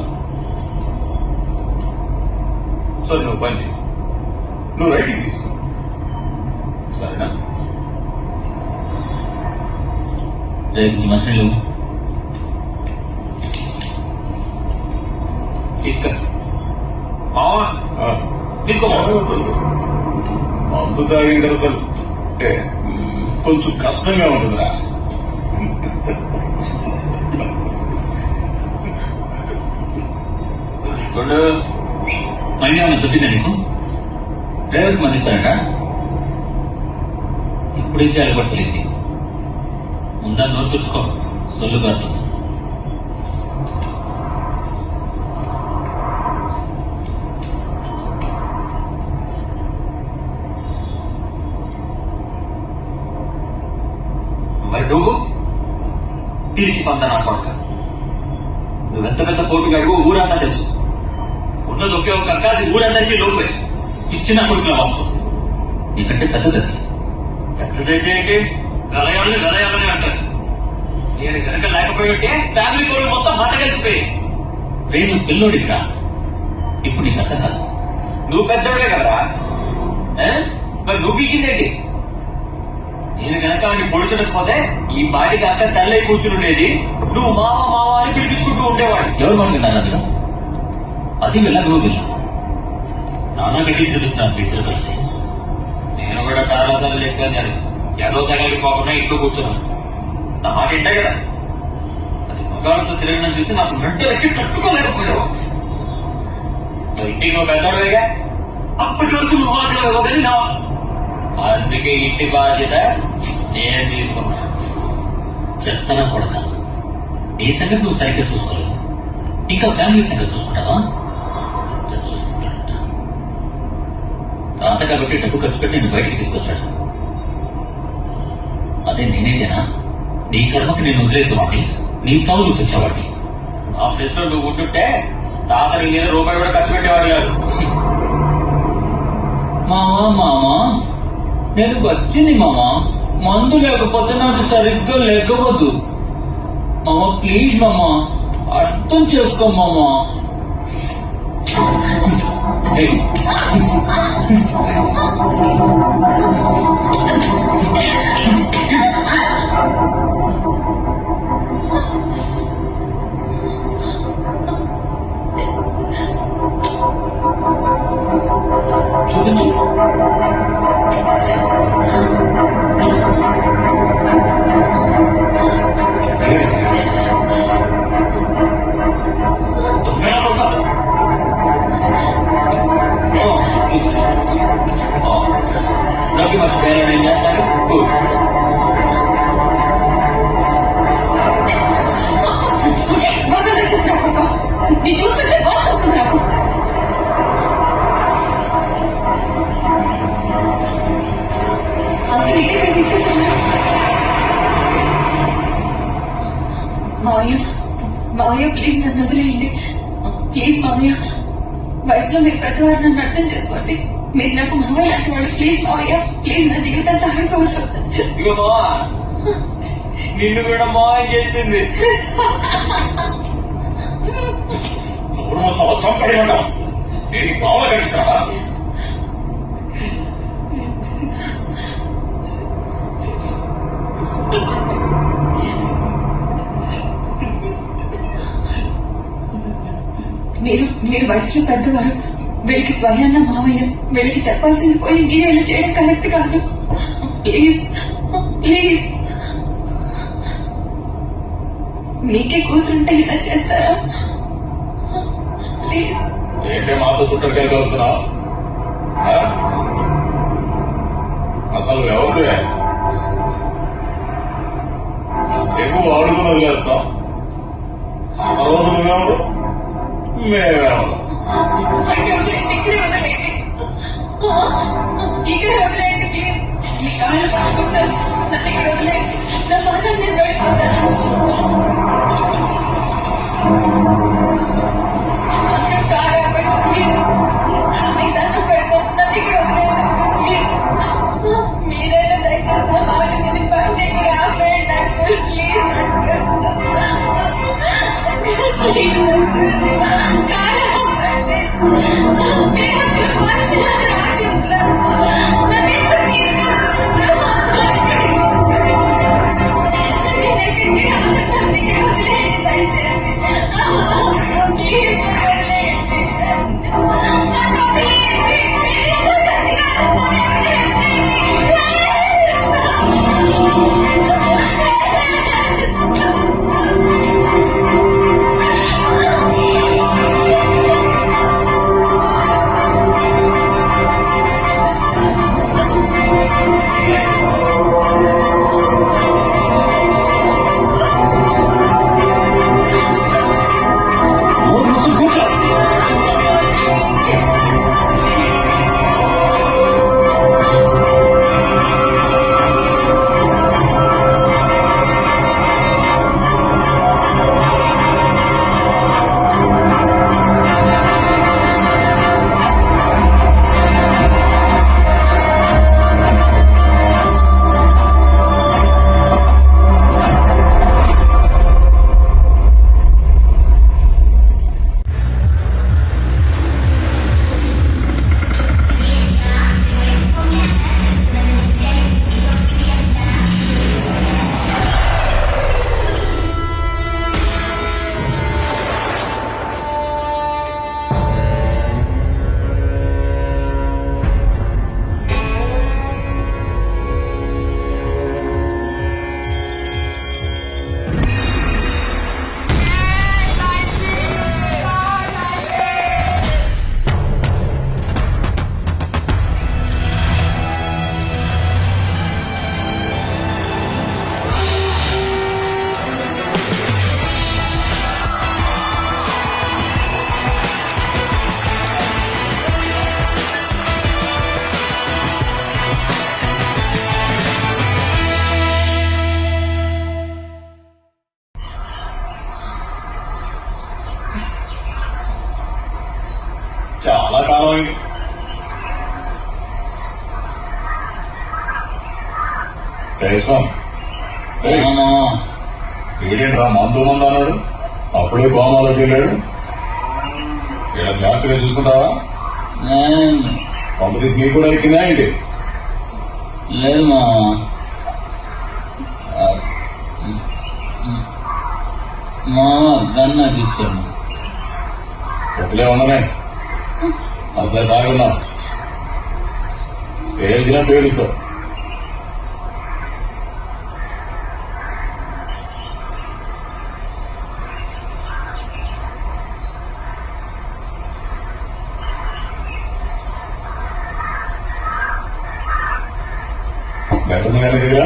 సరే నువ్వు పని చెయ్యి. నువ్వు రైట్కి తీసుకో, సరేనా? రేపు మనుషులు తీసుకో. మావా తీసుకో. మందు తాగిన తర్వాత అంటే కొంచెం కష్టంగా ఉంటుందిరా. రెండు మళ్ళీ ఏమైనా దొరికిందా నీకు? డ్రైవర్కి మందిస్తారట. ఇప్పుడే చేయాలి పడుతుంది. ముందా నోరు తుడుచుకో, సొల్లు పడుతుంది. మరి నువ్వు తిరిగి పంద నా కొడక. నువ్వెంత పెద్ద పోటుగాడు ఊరంతా తెలుసు. ఉన్నది ఒకే ఒక అక్క, అది ఊరందరికీ లోపే. ఇచ్చిన కొడుకుల వంపు నీకంటే పెద్దది. పెద్దదైతే ఏంటి? గలయాలని అంటారు. నేను కనుక లేకపోయి ఉంటే ఫ్యామిలీ కోడి మొత్తం మాట కలిసిపోయి. రేపు పిల్లోడికా? ఇప్పుడు నీకు అర్థం కాదు. నువ్వు పెద్దోడే కదరా, మరి నువ్వు పీకిందేంటి? నేను కనుక వాడిని పొడిచకపోతే ఈ బాటికి అక్క తల్లై కూర్చుని ఉండేది. నువ్వు మావా మావా అని పిలిపించుకుంటూ ఉండేవాడు. ఎవరు మాట్లాడారు అందులో? అది వెళ్ళ నువ్వు వెళ్ళ. నాన్న గట్టి చూపిస్తున్నాను మీ ఇద్దరు కలిసి. నేను కూడా చాలా సార్లు చెప్పాను, ఏదో సగలికి పోకుండా ఇంట్లో కూర్చున్నాను. నా మాట ఇంటే కదా. అది మగాళ్ళతో తిరగడం చూసి నాకు మెంటలకి తట్టుకోలేకపోయావు. నువ్వు ఇంటికి నువ్వు పెద్దవాడుగా, అప్పటి వరకు నువ్వు మాత్రం ఇవ్వగలి నా. అందుకే ఇంటి బాధ్యత నేను తీసుకున్నా. చెత్తన కొడక, నీ సంగతి నువ్వు సరిగ్గా చూసుకోలేవు, ఇంకా ఫ్యామిలీ సంగతి చూసుకుంటావా? చూసుకుంటాడంట. తాత కాబట్టి డబ్బు ఖర్చు పెట్టి నేను బయటికి తీసుకొచ్చాడు. అదే నేనేదేనా? నీ కర్మకి నేను వదిలేసేవాడిని, నీ చావు నువ్వు తెచ్చేవాడిని. నా ప్లేస్ లో నువ్వు ఉంటుంటే తాత నీ మీద రూపాయి కూడా ఖర్చు పెట్టేవాడు కాదు. మామా నేను వచ్చింది మామా. మందు లేకపోతే నాకు సరిగ్గా లేకపోద్దు. మామా ప్లీజ్ మామా, అర్థం చేసుకో మామా. ఏయ్, చూపించు. తొందరగా కొడతా. చూపించు. నొప్పి మర్చిపోయాను ఏం చేస్తాను. గుడ్. బాగా చెప్పాను నీ చూస్తుంటే బాగా వస్తుంది నాకు. అందరూ ఇంటికి తీసుకెళ్తున్నా. మావయ్య మావయ్య ప్లీజ్ నన్ను వదిలేయండి. ప్లీజ్ మావయ్య, వయసులో మీరు పెద్దవారు, నన్ను అర్థం చేసుకోండి. మీరు నాకు మావయ్య లాంటి వాడు. ప్లీజ్ మావయ్య, ప్లీజ్ నా జీవితాన్ని ఆడుకోవద్దు. ఇగో మావా, నిన్ను కూడా మావా చేసింది. నూరు సంవత్సరం పడిమన్నా నేను బాగా కనిపిస్తాడా? మీరు వయసులో పెద్దవారు. వీళ్ళకి స్వయాన్న మావయ్య. వీళ్ళకి చెప్పాల్సింది పోయి మీరు ఇలా చేయడం కరెక్ట్ కాదు. Please please. మీకే కూతురుంటే ఇలా చేస్తారా? ప్లీజ్. ఏంటే మాతో చుట్టరికెళ్ళగలుగుతున్నా? అసలు ఎవరిదే చెప్పు, వాడుకుని వదిలేస్తాం. ఆ తర్వాత నువ్వెవరు, మేమెవరు? అయితే వదిలేండి, ఇక్కడే వదిలేండి. ఇక్కడే వదిలేండి ప్లీజ్. మీ కాళ్ళు పట్టుకుంటాను. నన్ను ఇక్కడ వదిలేండి. నా బాధ నేను వెళ్ళిపోతాను. అందరూ కారు ఆపండి ప్లీజ్. మీ దండం పెడతాను. నన్ను ఇక్కడ వదిలేండి ప్లీజ్. మీరైనా దయచేసి నా మాట విని బండి ఇక్కడ ఆపేయండి uncle. Please uncle. Please uncle. Car ఆపండి. మీరు అసలు మనుషులను రాక్షసులను. నన్ను ఇక్కడ తీసుకెళ్ళండి. నేను ఎక్కడికి రాను. నన్ను ఇక్కడ వదిలేయండి దయచేసి. ప్లీజ్ వదిలేయండి. నన్ను వదిలేయండి. కూర్చో. చాలా కాలం అయింది. వీడేంట్రా మందు మందు అన్నాడు, అప్పుడే కోమాలోకి వెళ్ళాడు. ఇలా జాగ్రత్తగా చూసుకుంటావా? నేను పంప తీసి నీకు కూడా ఎక్కిందా ఏంటి? లేదు మా మామ గన్ నాకు ఇచ్చాడు. ఒప్పులే ఉండనే అసలే తాగున్నా పేల్చినా పేలుస్తావు. బెటర్ గారి దగ్గర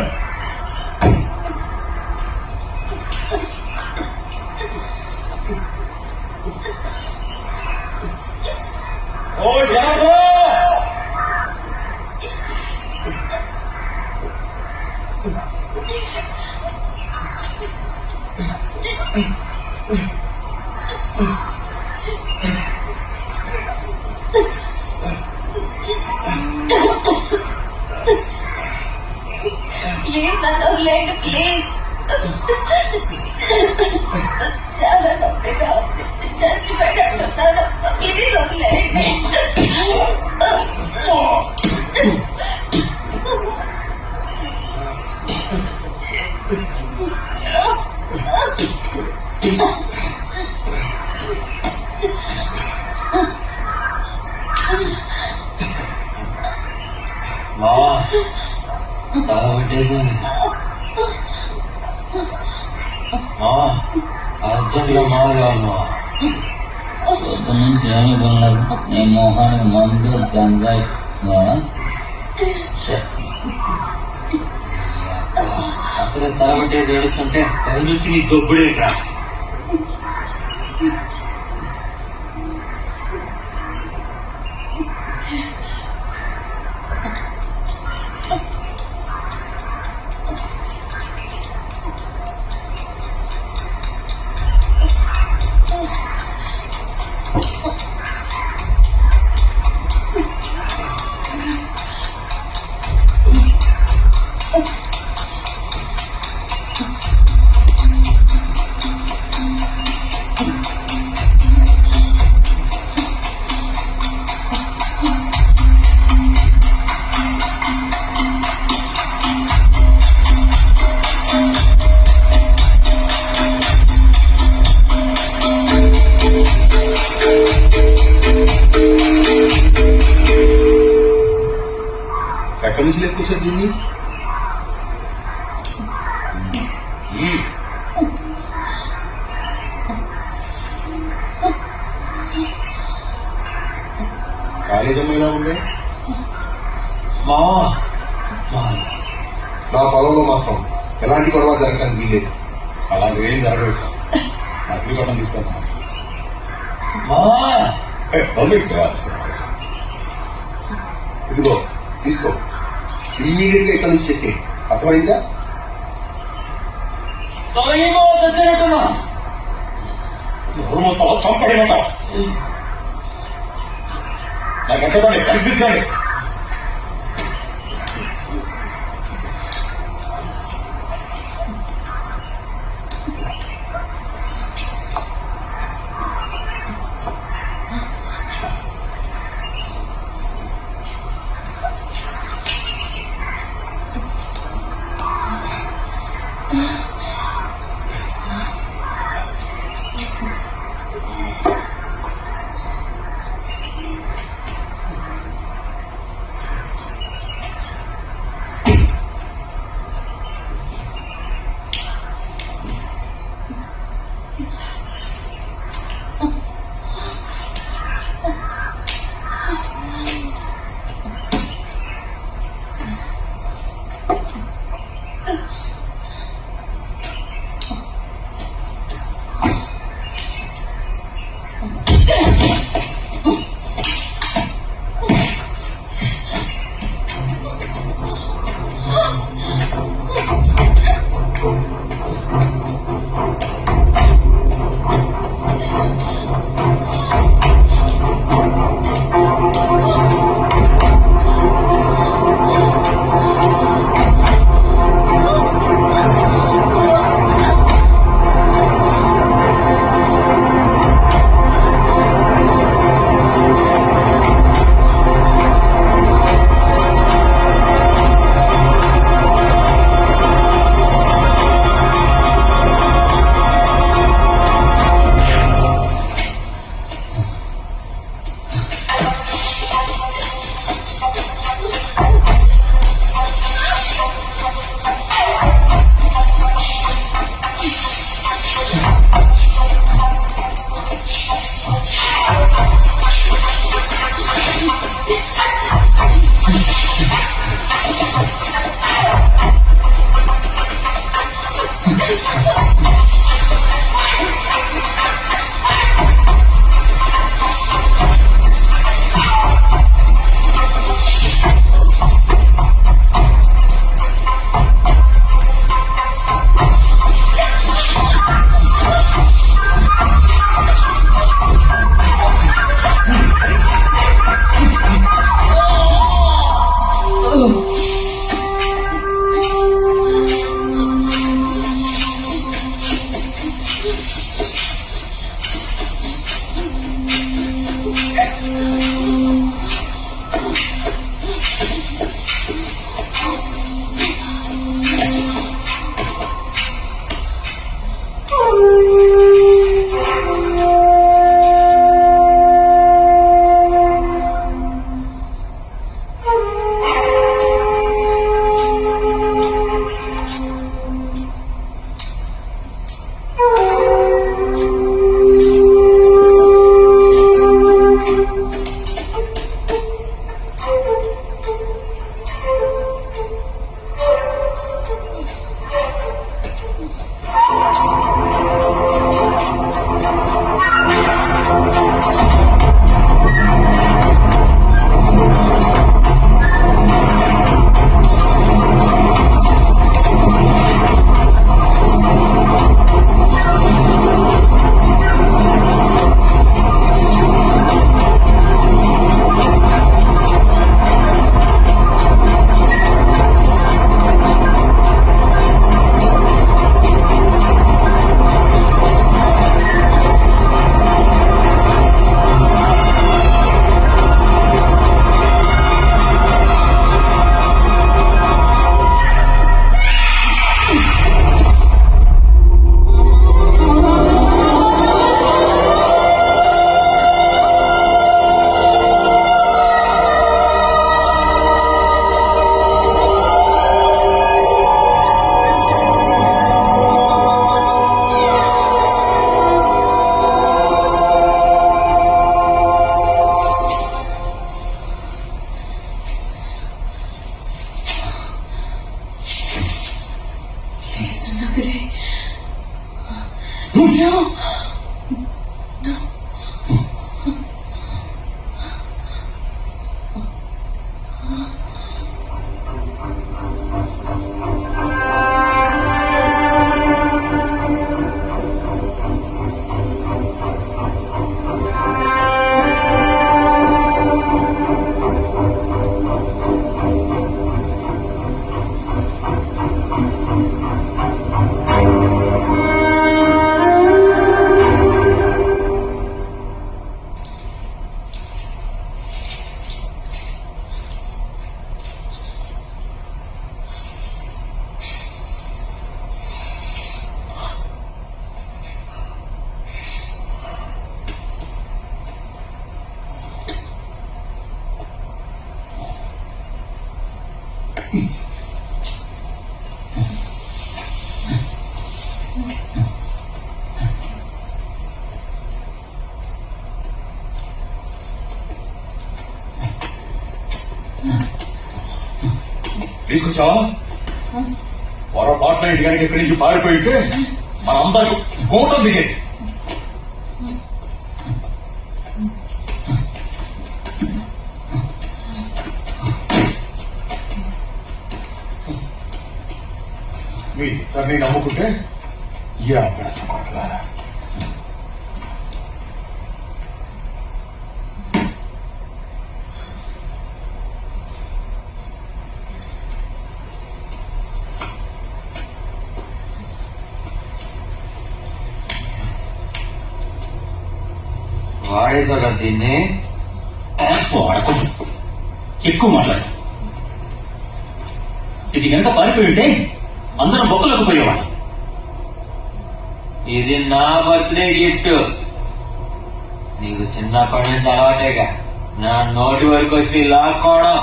ఓ జాగ్రత్త! ప్లీజ్ నన్ను వదిలేండి ప్లీజ్. చాలా నొప్పిగా ఉంది, చచ్చిపోయినట్టున్నాను. ప్లీజ్ వదిలేండి. మావా తల పట్టేసింది. మావా అర్జెంట్గా మారగాలి మావా. పొద్దు నుంచి ఏమి కొనలేదు. నీ మొహానికి మందు గంజాయి మావా. అసలు తల పట్టేసి ఏడుస్తుంటే పైనుంచి నీ గొబ్బుడేట్రా. ఎక్కడి నుంచి లేపుకొచ్చారు దీన్ని? కాలేజ్ అమ్మాయిలా ఉండే మావా నా పొలంలో మాత్రం ఎలాంటి గొడవ జరగడానికి వీలేదు. అలాంటివి ఏం జరగదు. మచిలీపట్నం తీసుకెళ్తాం. మావా ఇదిగో తీసుకో, ఇమ్మీడియట్ గా ఇక్కడ నుంచి చెక్కే. అర్థమైందా? చచ్చినట్టున్నా చంపడేమంట నాకు ఎక్కడండి కలిసి తీసుకోండి. తీసుకొచ్చావా? పొరపాటున ఇంటి కనుక ఇక్కడి నుంచి పారిపోయింటే మన అందరికి కోటం దిగేది. మీ ఇద్దరిని నమ్ముకుంటే ఏ అభ్యాసం పడకలా. వాడేసా కదా దీన్ని. వాడకూడదు, ఎక్కువ మాట్లాడు. ఇది కనుక పారిపోయి ఉంటే అందరం బొక్కలకు పోయేవాడు. ఇది నా బర్త్డే గిఫ్ట్. నీకు చిన్నప్పటి నుంచి అలవాటేగా నా నోటి వరకు వచ్చి లాక్కోవడం.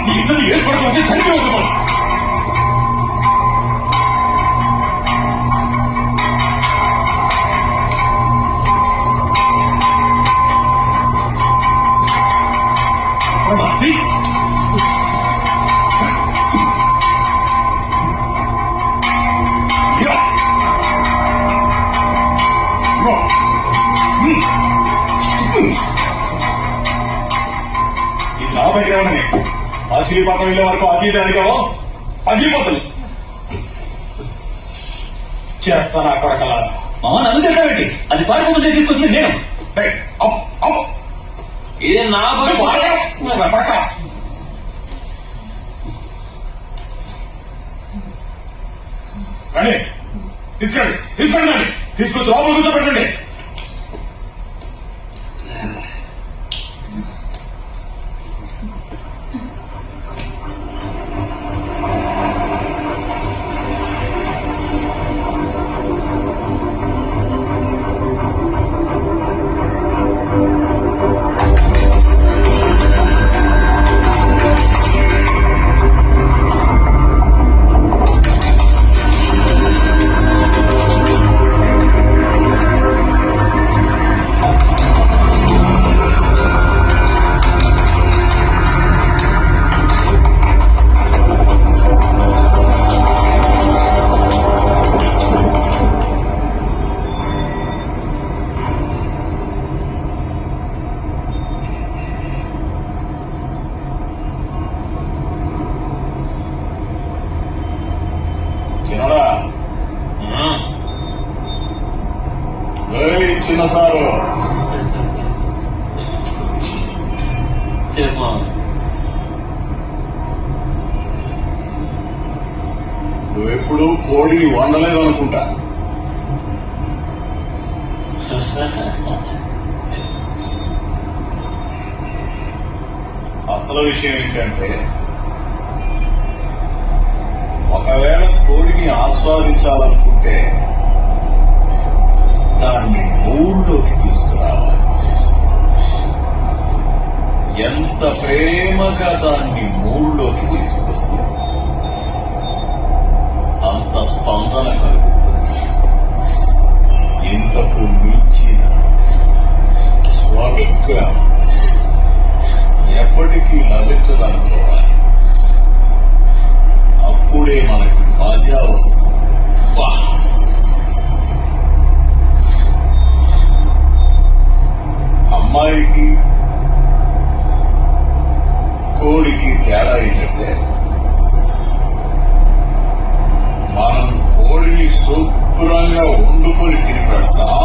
మీ ఇద్దరు ఏర్పడకపోతే తల్లి అవుతాం. ఇది నా దగ్గర ఉన్నది. మచిలీపట్నం వెళ్ళే వరకు అతీతానికేమో పగిలిపోతుంది. చేస్తాను అక్కడ కల మామ నన్ను తిట్టబెట్టి అది పారిపోతుంటే తీసుకొచ్చింది నేను. ఇది నా పక్క రండి, తీసుకెళ్ళండి, తీసుకెళ్ళండి, తీసుకొచ్చి లోపల కూర్చోబెట్టండి. చిన్న సారు చెప్పు. నువ్వెప్పుడు కోడిని వండలేదనుకుంటా. అసలు విషయం ఏంటంటే ఒకవేళ కోడిని ఆస్వాదించాలనుకుంటే దాన్ని మూడ్లోకి తీసుకురావాలి. ఎంత ప్రేమగా దాన్ని మూడ్లోకి తీసుకొస్తే అంత స్పందన కలుగుతుంది. ఇంతకు మించిన స్వర్గం ఎప్పటికీ లభించదనుకోవాలి. అప్పుడే మనకు దానికి తేడా ఏంటంటే మనం కోడిని శుభ్రంగా వండుకొని తిని పెడతాం,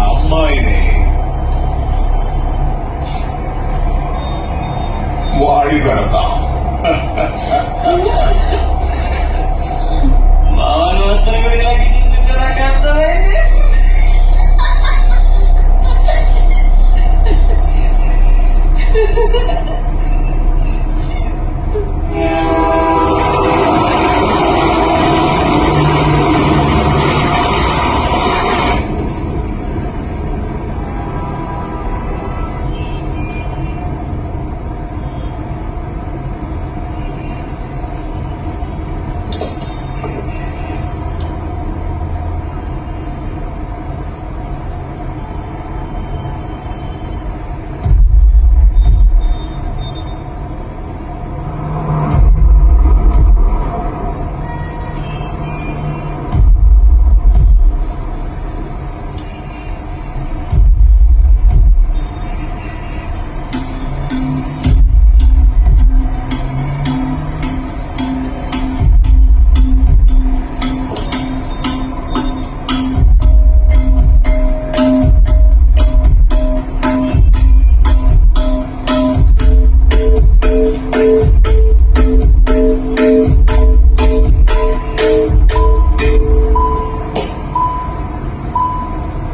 అమ్మాయిని వాడి పెడతాం. మానవత్వం కూడా ఇలాగే చేస్తుంటే నాకు అర్థమైంది.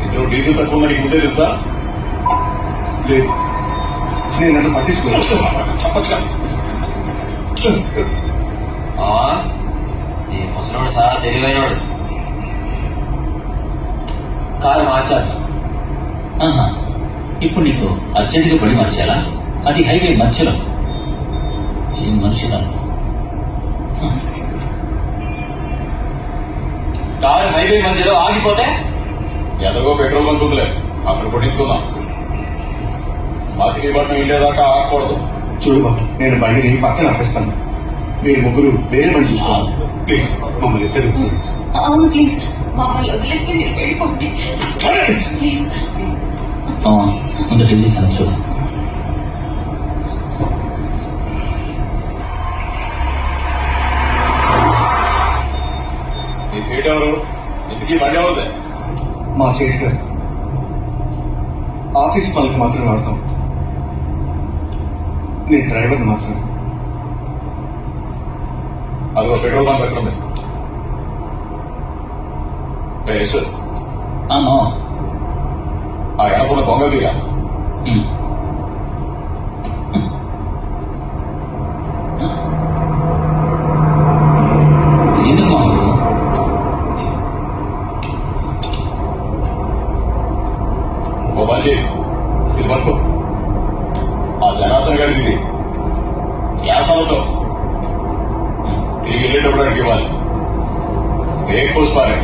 ఇందులో డీజిల్ తక్కువ ఉందని నీకు ముందే తెలుసా? లేదు, నేను నన్ను పట్టించుకోలేదు. చెప్పచ్చుగా. ఈ ముసలోడు చాలా తెలివైనవాడు. కారు మార్చాలి. ఆహా, ఇప్పుడు నీకు అర్జెంటుగా పడి మార్చాలా? అది హైవే మధ్యలో. ఏం మనిషిదాను. కారు హైవే మధ్యలో ఆగిపోతే ఎలాగో పెట్రోల్ బంక్ ఉందిలే, అక్కడ కొట్టించుకుందాం. మచిలీపట్నం వెళ్ళేదాకా ఆగకూడదు. చూడు బాబు, నేను బండిని పక్కన ఆపేస్తాను. మీరు ముగ్గురు వేరే బండి చూసుకోవాలి. ప్లీజ్ మమ్మల్ని ఇద్దరు. అవును ప్లీజ్, మమ్మల్ని వదిలేసి మీరు వెళ్ళిపోండి ప్లీజ్. ముందు రిలీజ్ అని చూడు. నీ సీట్ ఎవరు? ఇంటికి బండి ఎవరిదే? మా సేట్ గారు ఆఫీస్ పనులకు మాత్రం వాడతాం. నేను డ్రైవర్ మాత్రం. అదిగో పెట్రోల్ బంక్ ఎక్కడ ఉంది? యశ్, ఆ వెనకున్న దొంగ తీరా. ఎందుకు మామూలు? ఓ పని చేయి, ఇది పట్టుకో. ఆ జనార్దన్ గారికి ఇది యాసంతో తిరిగి వెళ్ళేటప్పుడు అడిగి ఇవ్వాలి. బ్రేక్ పోసిపారే.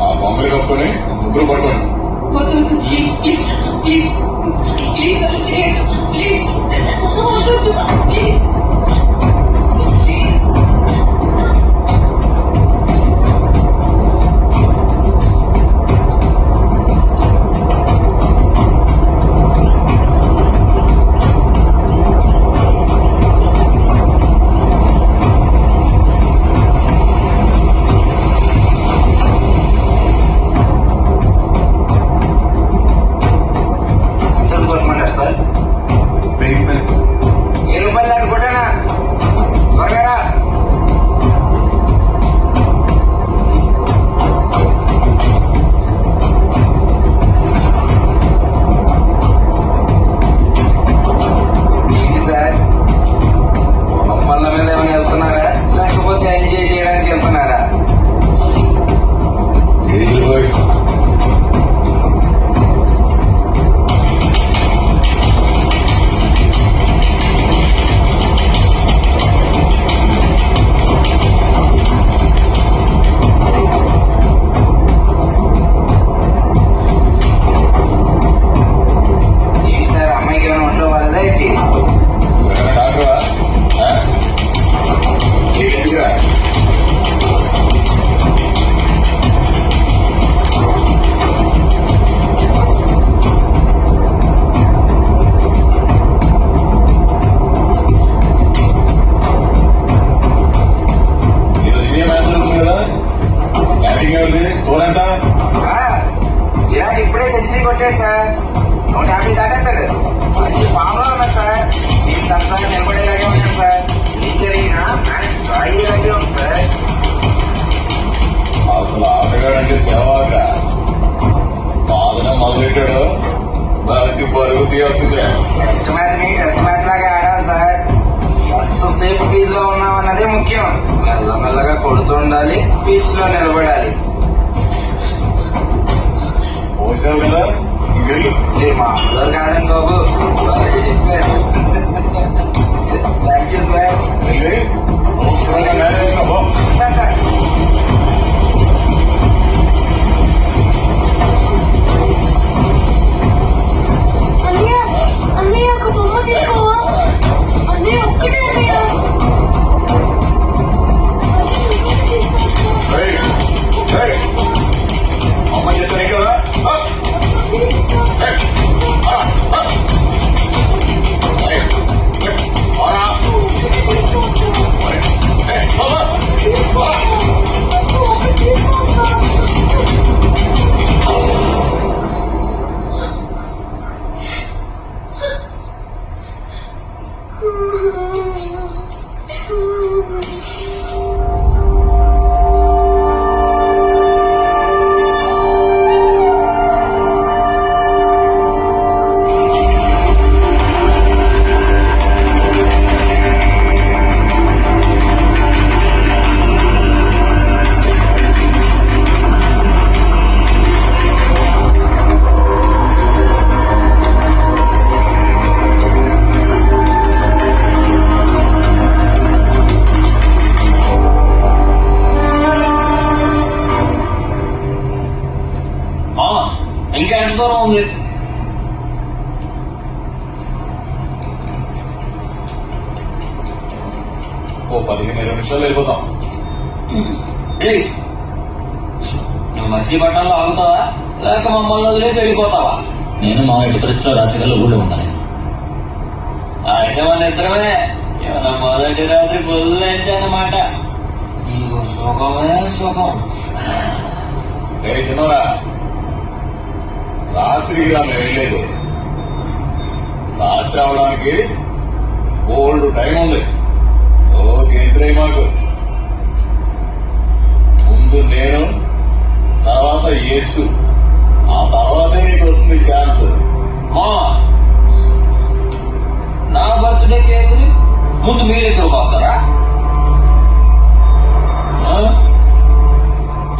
ఆ బొమ్మలు కప్పుకొని ముగ్గురు పడుకోండి. వద్దు వద్దు ప్లీజ్ ప్లీజ్ ప్లీజ్ ప్లీజ్ అలా చేయొద్దు ప్లీజ్ వద్దు ప్లీజ్. దానికి పరుగు తీయాల్సిందే. టెస్ట్ మ్యాచ్ ని టెస్ట్ మ్యాచ్ లాగా ఆడాలి సార్. ఎంతసేపు పీచ్ లో ఉన్నాం అన్నదే ముఖ్యం. మెల్లమెల్లగా కొడుతూ ఉండాలి, పీచ్ లో నిలబడాలి. పోసావు కదా వెళ్ళు. ఇది మా అందరూ కాదండి బాబు, వాళ్ళే చెప్పారు. Thank you sir. వెళ్ళి అవసరంగా మేనేజ్ చేసుకో, పో. సార్ అన్నయ్య అన్నయ్య ఒక బొమ్మ తీసుకోవా? అన్నయ్య ఒక్కటే అన్నయ్య. రేయ్, రేయ్. అమ్మ చెప్తానే కదా. రేయ్, రేయ్, పోరా. రేయ్, పోరా. పోరా. ఇంకా ఎంత దూరం ఉంది? ఓ 15-20 నిమిషాలు వెళ్ళిపోతాం. ఏయ్, నువ్వు మచిలీపట్నంలో ఆగుతావా లేక మమ్మల్ని వదిలేసి వెళ్ళిపోతావా? నేను మా ఇంటి పరిస్థితిలో రాత్రికల్లో ఊళ్ళో ఉంటాను. అయితే మన ఇద్దరమే ఇవాళ మొదటి రాత్రి ఫుల్ అన్నమాట. నీకు సుఖమే సుఖం. రే చిన్నరా, రాత్రిగా మేము వెళ్ళేది. రాత్రి అవడానికి ఓల్డ్ టైం ఉంది. ఓ గేంద్రై మాకు. ముందు నేను, తర్వాత యేసు, ఆ తర్వాతే నీకు వస్తుంది ఛాన్స్. మా నా బర్త్డే కేక్ ముందు మీరెందుకు వస్తారా?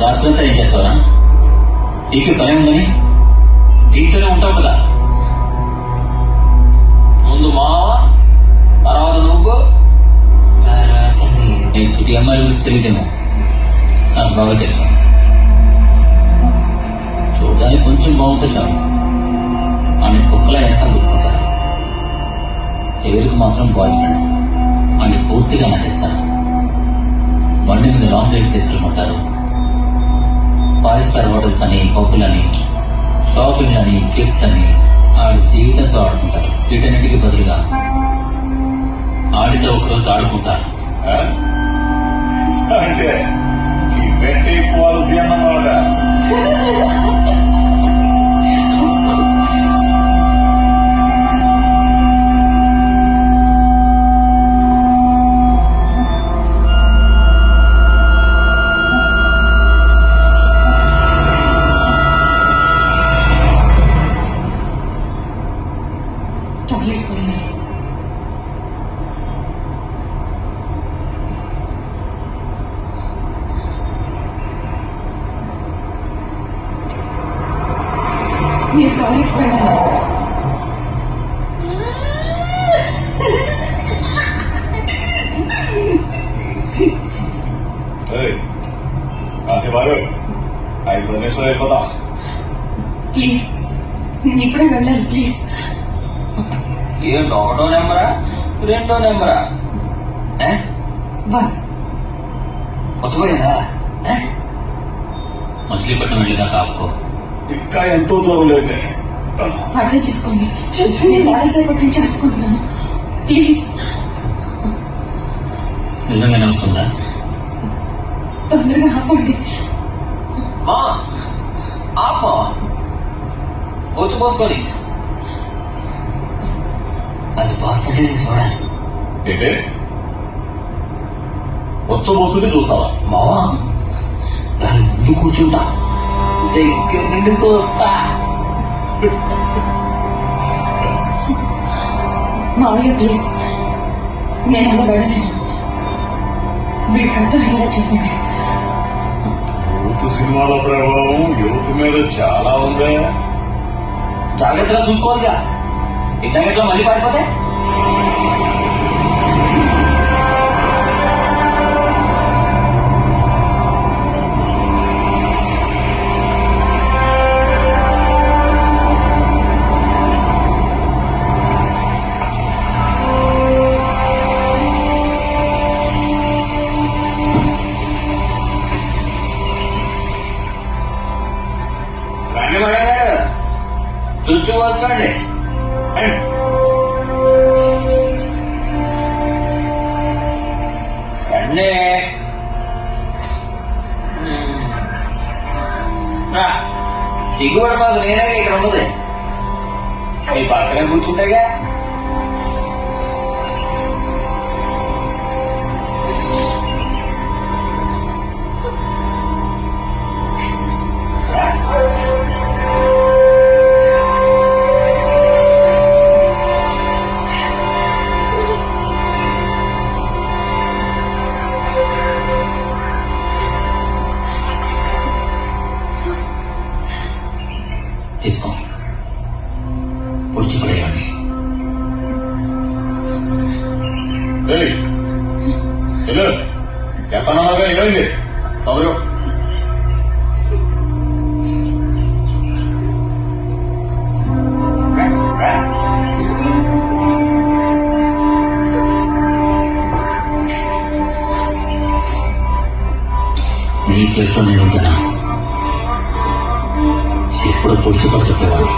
రాత్రంతా ఏం చేస్తావా? నీకు పని ఉందని దీంట్లోనే ఉంటావు కదా. ముందు మావ, తర్వాత నువ్వు, నేను సిటీ అమ్మాయి గురించి తెలియదేమో, నాకు బాగా తెలుసు. చూడడానికి కొంచెం బాగుంటే చాలు ఆమె కుక్కల వెనకాల దుక్కుంటారు. ఎవరికి మాత్రం బాయ్ ఫ్రెండ్ ఆమె పూర్తిగా నటిస్తారు. బండి మీద లాంగ్ రైడ్ తీసుకెళ్ళమంటారు. 5 స్టార్ హోటల్స్ అని, పబ్బులని, షాపింగ్ అని, గిఫ్ట్ అని ఆడి జీవితంతో ఆడుకుంటారు. వీటన్నిటికీ బదులుగా ఆడితో ఒకరోజు ఆడుకుంటారు. ఆ? అంటే ఈ పెట్టి పాలసీ అన్నమాట. టాయిలెట్ పోయాలి. మీరు టాయిలెట్ పోయాలి. కాసేపు 5-10 నిమిషాలు వెళ్ళిపోతాం. ప్లీజ్ నేను ఇప్పుడే వెళ్ళాలి. ప్లీజ్. ఏంటి ఒకటో నెంబరా రెండో నెంబరా? మర్చిపోయిందా? మచిలీపట్నం వెళ్ళిదాకా ఆపుకో. ఇంకా ఎంతో దూరం లేదు. అర్థం చేసుకోండి, నేను చాలాసేపటి నుంచి ఆడుకుంటున్నాను. ప్లీజ్. నిజంగానే వస్తుందా? తొందరగా ఆపండి. ఆపా వచ్చి పోసుకొని అది పోస్తుంటే నేను చూడాలి. ఏంటే వచ్చబోస్తుంటే చూస్తావా? మావా దాని ముందు కూర్చుంటా, దగ్గర నుండి చూస్తా. మావయ్య ప్లీజ్, నేను అలా వెళ్ళలేను. వీడికి అర్థమయ్యేలా చెప్పింది. యూత్ సినిమాల ప్రభావం యువత మీద చాలా ఉంది. జాగ్రత్తగా చూసుకోవాలిగా, ఇంతగట్లా మళ్ళీ పారిపోతే. రండి మేడం గారు, చుట్టూ వస్తాండి. రండి. సిగ్గుపడి మాకు నేనే ఇక్కడ ఉన్నది. మీ పక్కనే కూర్చుంటేగా. తీసుకో, పొడిచి పడేయండి. ఎక్కడన్నాగా ఏమైంది? తమరు నీ ప్లేస్లో నేను ఉంటానా? ఎప్పుడు పొడిచి పట్టుకుపోవాలి.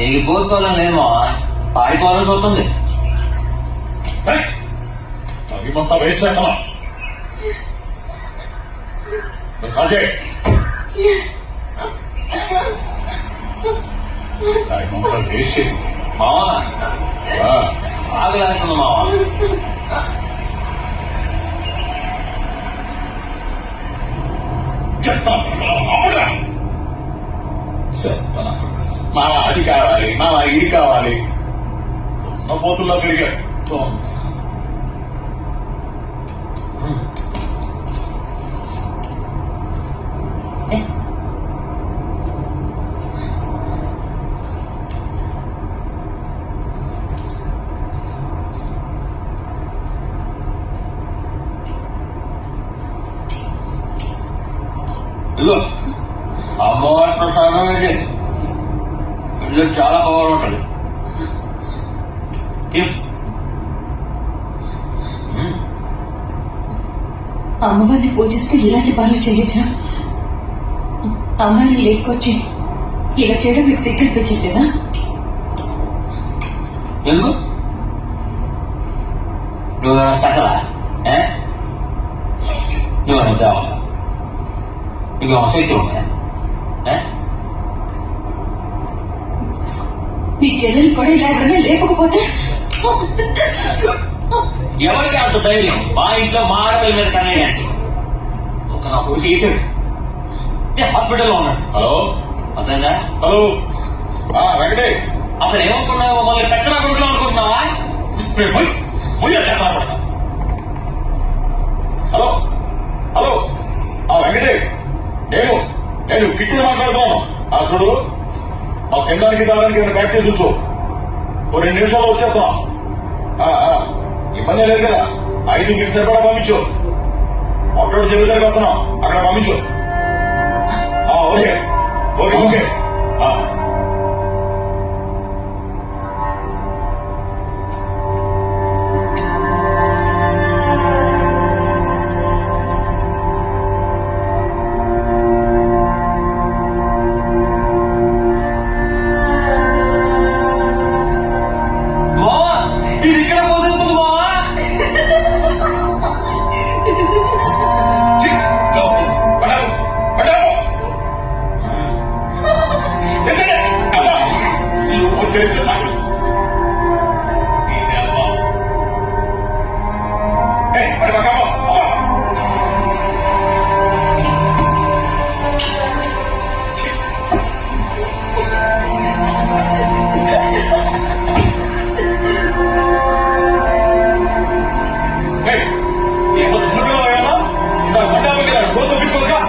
నీకు పోసుకోవాలని లేదు మా, పారిపోవాలని చూస్తుంది. తగిమంతా వేస్ట్ చేస్తామా? తగిమంతా వేస్ట్ చేసింది మావా. ఆగలేస్తుంది మావా. మామ అది కావాలి, మామ ఇది కావాలి. ఉన్న పోతుల్లో పెరిగాడు. ఇదిగో అమ్మవారి ప్రసాదం ఏంటి? ఇందులో చాలా పవర్ ఉంటుంది. అమ్మవారిని పూజిస్తే ఇలాంటి పనులు చేయొచ్చా? అమ్మాయిని లేకొచ్చి ఇలా చేయడం మీకు సిగ్గు అనిపించట్లేదా? ఎందుకు? నువ్వు స్పెషలా? నువ్వు దేవత, నీకు శక్తి ఉంటాయా? నీ చెల్లెలు కూడా ఇలా ఎవరైనా లేకపోతే ఎవరికి అంత ధైర్యం? మా ఇంట్లో మా ఆడపిల్ల మీద కనేయండి. ఒక నా కొడుకు తీసాడు, హాస్పిటల్లో ఉన్నాడు. హలో అర్థంగా? హలో వెంకటేష్, అసలు ఏమనుకున్నావు? మళ్ళీ పెచ్చనా కొడుకులో అనుకుంటున్నావా? హలో హలో వెంకటేష్, నేను కిట్టిని మాట్లాడుతున్నాను. చూడు, మా తినడానికి దానికి ఏమైనా ప్యాక్ చేసి ఉంచు. ఓ 2 నిమిషాల్లో వచ్చేస్తాం. ఇబ్బంది లేదు కదా? 5 ఇంటికి సరిపడా పంపించు. అప్పుడు చెరువు దగ్గరికి వస్తున్నాం, అక్కడ పంపించు. Okay okay okay. తెలిస్తే నాకు దీన్ని అమ్మా. ఏయ్, మరి మా కమ్మ, అమ్మా. ఏయ్, నీ అమ్మ చిన్నపిల్లలు అయ్యామా? ఇంత మండాలి కదా కోసం పెట్టుకోదుగా.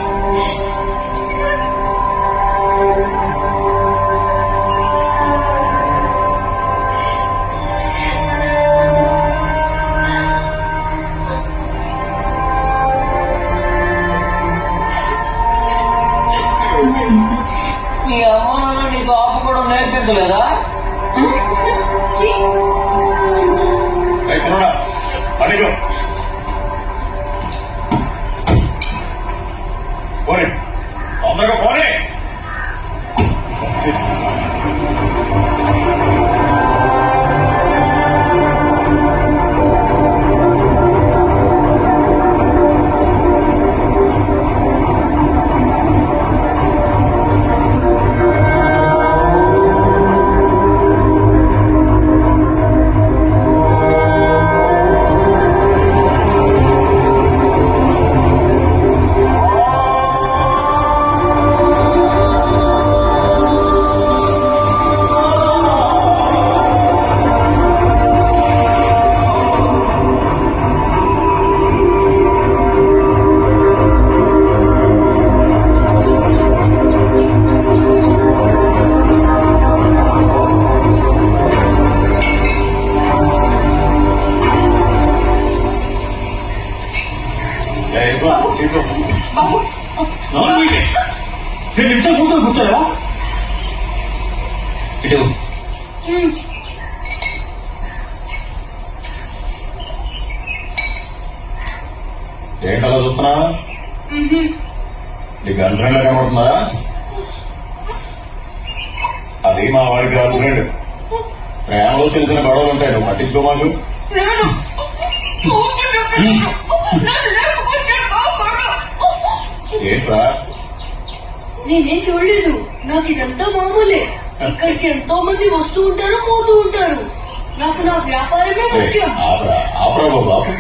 నీ అమ్మ నాన్న నీకు ఆపుకోవడం నేర్పించలేదా? ఛీ! రైతున్నా పనిలో పోనీ తొందరగా పోనీ. బాబు రెండు నిమిషాలు కూర్చొని కూర్చోరా ఇటు ఏంటలా చూస్తున్నా? నీ గర్ల్ ఫ్రెండ్ కనబడుతుందా? అది మా వాడి గర్ల్ ఫ్రెండ్. ప్రేమలో చిన్న చిన్న గొడవలు ఉంటాయి, నువ్వు పట్టించుకోమాకు. ఏంట్రా? నేనేం చూడలేదు. నాకు ఇదంతా మామూలే. ఇక్కడికి ఎంతో మంది వస్తూ ఉంటారు, పోతూ ఉంటారు. నాకు నా వ్యాపారమే ముఖ్యం. ఆపరా ఆపరా బాబు ఆపు.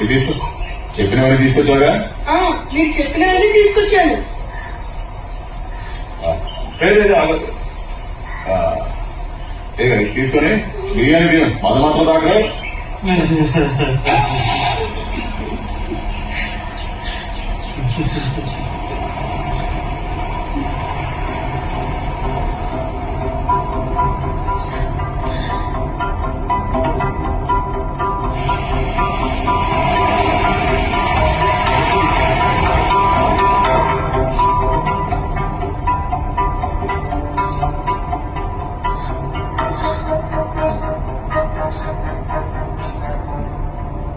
ఇది తీసుకో, చెప్పినవన్నీ తీసుకొచ్చావుగా. మీరు చెప్పినవన్నీ తీసుకొచ్చాను. లేదు ఆగదు. తీసుకొని బిర్యానీ తిను, మద మాత్రం దాకా.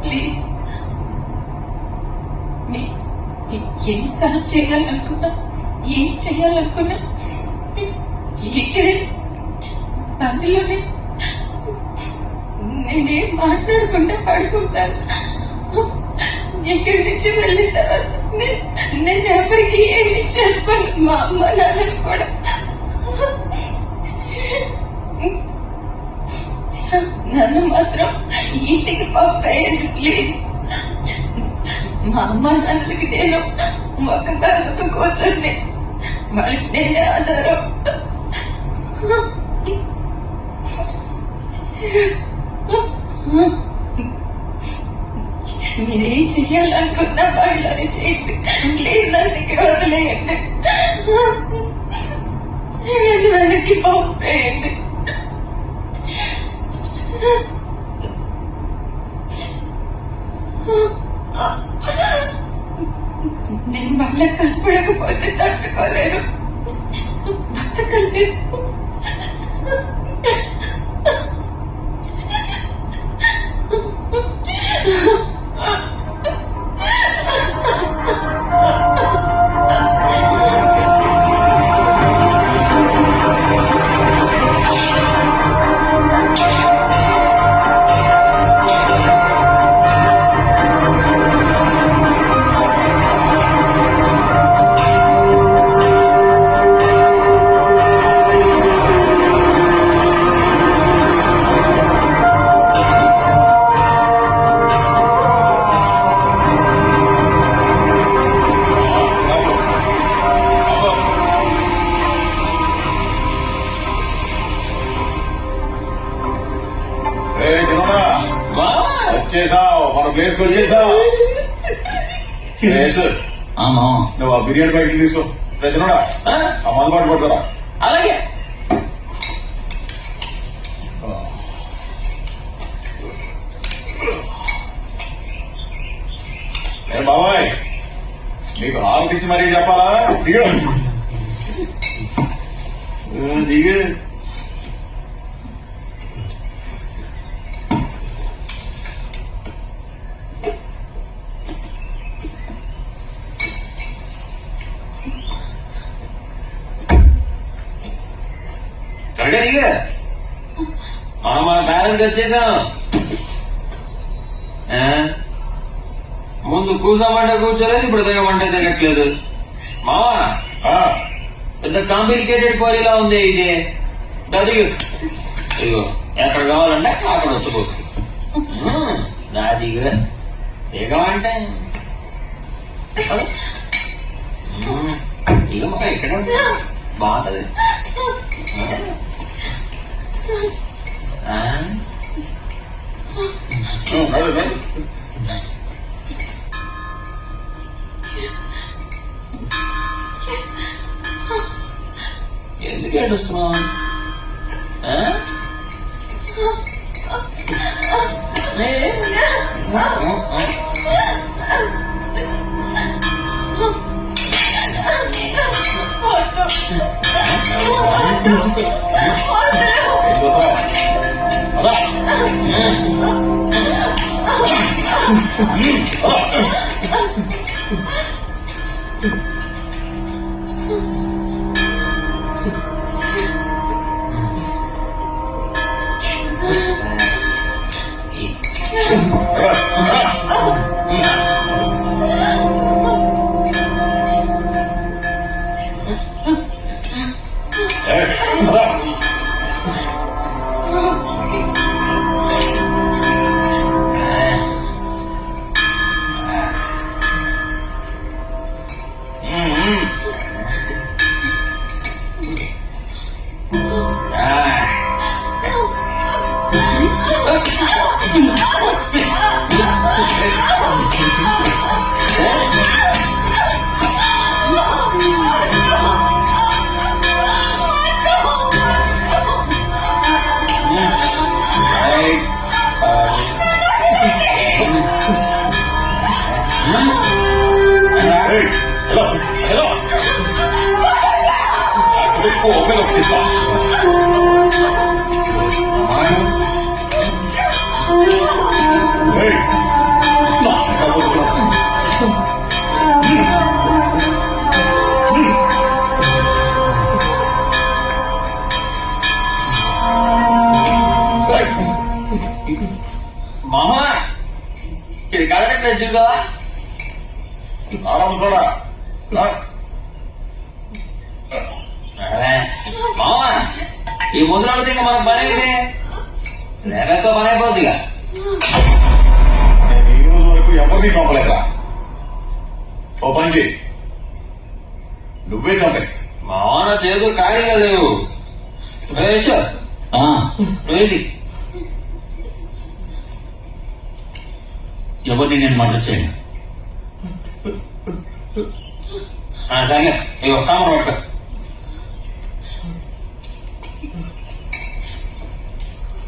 ప్లీజ్ ఎన్నిసార్లు చేయాలనుకున్నా, ఏం చేయాలనుకున్నా ఇక్కడే అందులోనే నేనేం మాట్లాడకుండా పడుకుంటాను. ఇక్కడి నుంచి వెళ్ళిన తర్వాత నేను ఎవరికి ఏమి చెప్పను, మా అమ్మ నాన్నలు కూడా. నన్ను మాత్రం ఇంటికి పంపేయండి ప్లీజ్. మా అమ్మ నాన్నలకి నేను ఒక కలుగుతూ కూర్చోండి, వాళ్ళకి నేనే ఆధారం. మీరేం చెయ్యాలనుకున్నా వాళ్ళని చేయండి ప్లీజ్. నన్ను ఇక్కడ వదిలేయండి, నన్ను వెనక్కి పంపేయండి. నేను వాళ్ళకి కనపడకపోతే తట్టుకోలేను, బతకలేను. ప్లేస్ వచ్చేసా ఆ మామ నువ్వు ఆ బిర్యానీ ప్యాకెట్ తీసుకో ప్రశ్నడా ఆ? ఆ మందుబాటు పడుతురా అలాగే బాబాయ్ నీకు హాల్ తెచ్చి మరీ చెప్పాలా దిగు దిగు త్వరగా దిగు మనం మన బ్యాలెన్స్ వచ్చేసాం ఆ? ముందు కూర్చోమంటే కూర్చోలేదు ఇప్పుడు దిగమంటే దిగట్లేదు మావా ఆ, పెద్ద కాంప్లికేటెడ్ పోలీలా ఉంది ఇది దిగు ఇదిగో ఎక్కడ కావాలంటే అక్కడ వచ్చుకోవచ్చు నా దిగు దిగమంటే దిగమ్మ ఇక్కడ బాగుంటది ఆ? నడు, నడు. ఎందుకు ఏడుస్తున్నావు ఆ? ఏ? ఏం చూస్తావా? అదా. మామా ఇది కదలట్లేదు చూసావా ఆరామ్ చూడా మామా ఈ ముసలాళ్ళతో ఇంకా మనకు పని అయితే లేకపోతే పని అయిపోద్దిగా నేను ఈ రోజు వరకు ఎవరిని చంపలేదా ఓ పని చేయి నువ్వే చంపే మామా నా చేతులు ఖాళీగా లేవు వేసు వేసి ఎవరిని నేను మర్డర్ చేయను సరే ఇగో సామాన్ పట్టుకో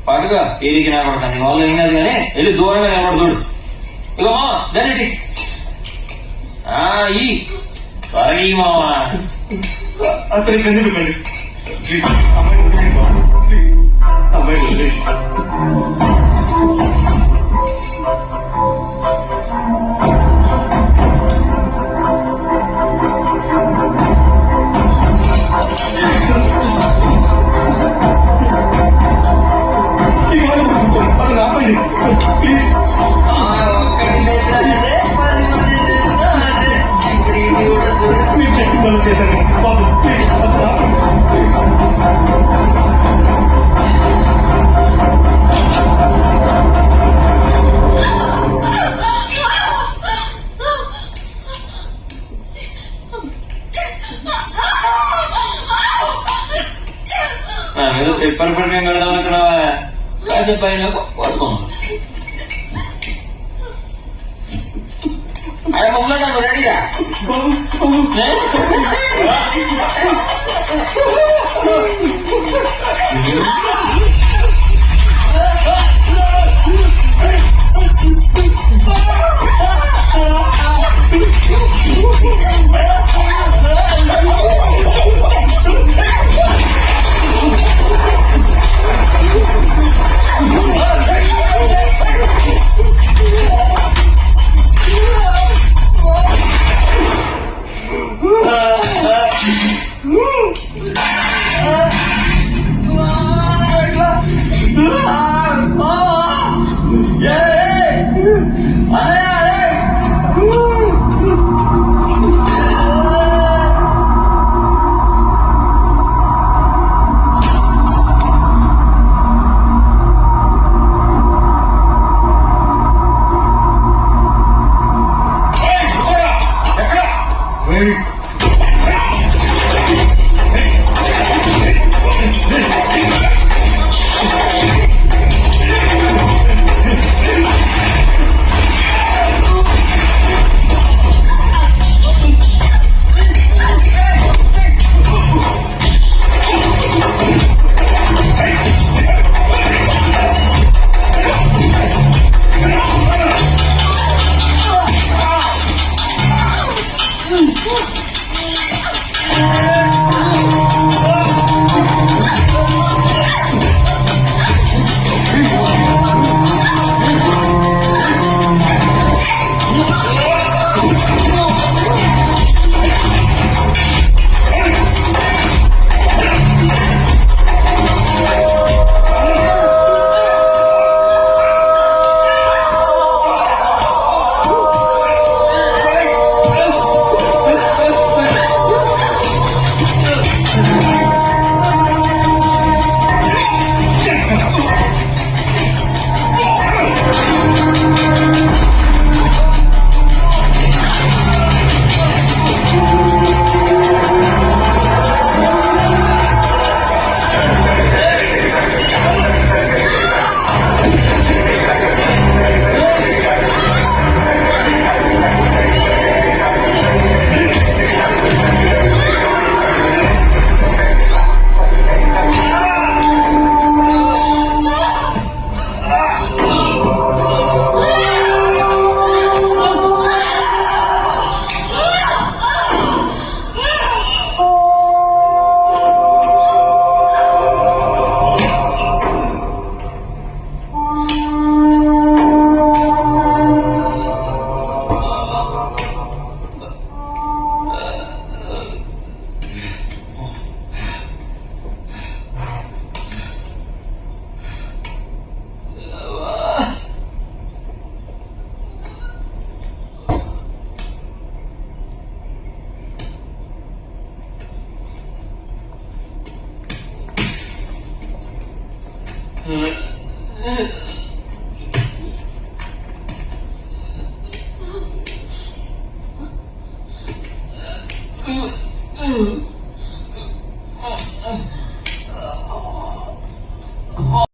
పట్టుకో ఏదికి నా పడతాను నీ వల్ల ఏం కాదు కానీ వెళ్ళి దూరంగా నిలబడి చూడు ఇగో మామ దాన్ని ఈ త్వరగా ఈ మామ అతని కన్ను ప్లీజ్ అమ్మాయి వదిలేయండి బాబు. ప్లీజ్ అమ్మాయి వదిలేయండి. అతను ఆపండి ప్లీజ్. మీరు చెప్పిన పనులు చేశాను బాబు ప్లీజ్ అతను ఆపండి ప్లీజ్. నా మీద చెప్పని పని మేము వెళ్దాం అనుకున్నావా కాసేపు అయినాక పడుకున్నాను అరే ముగ్గులో నన్ను రెడీగా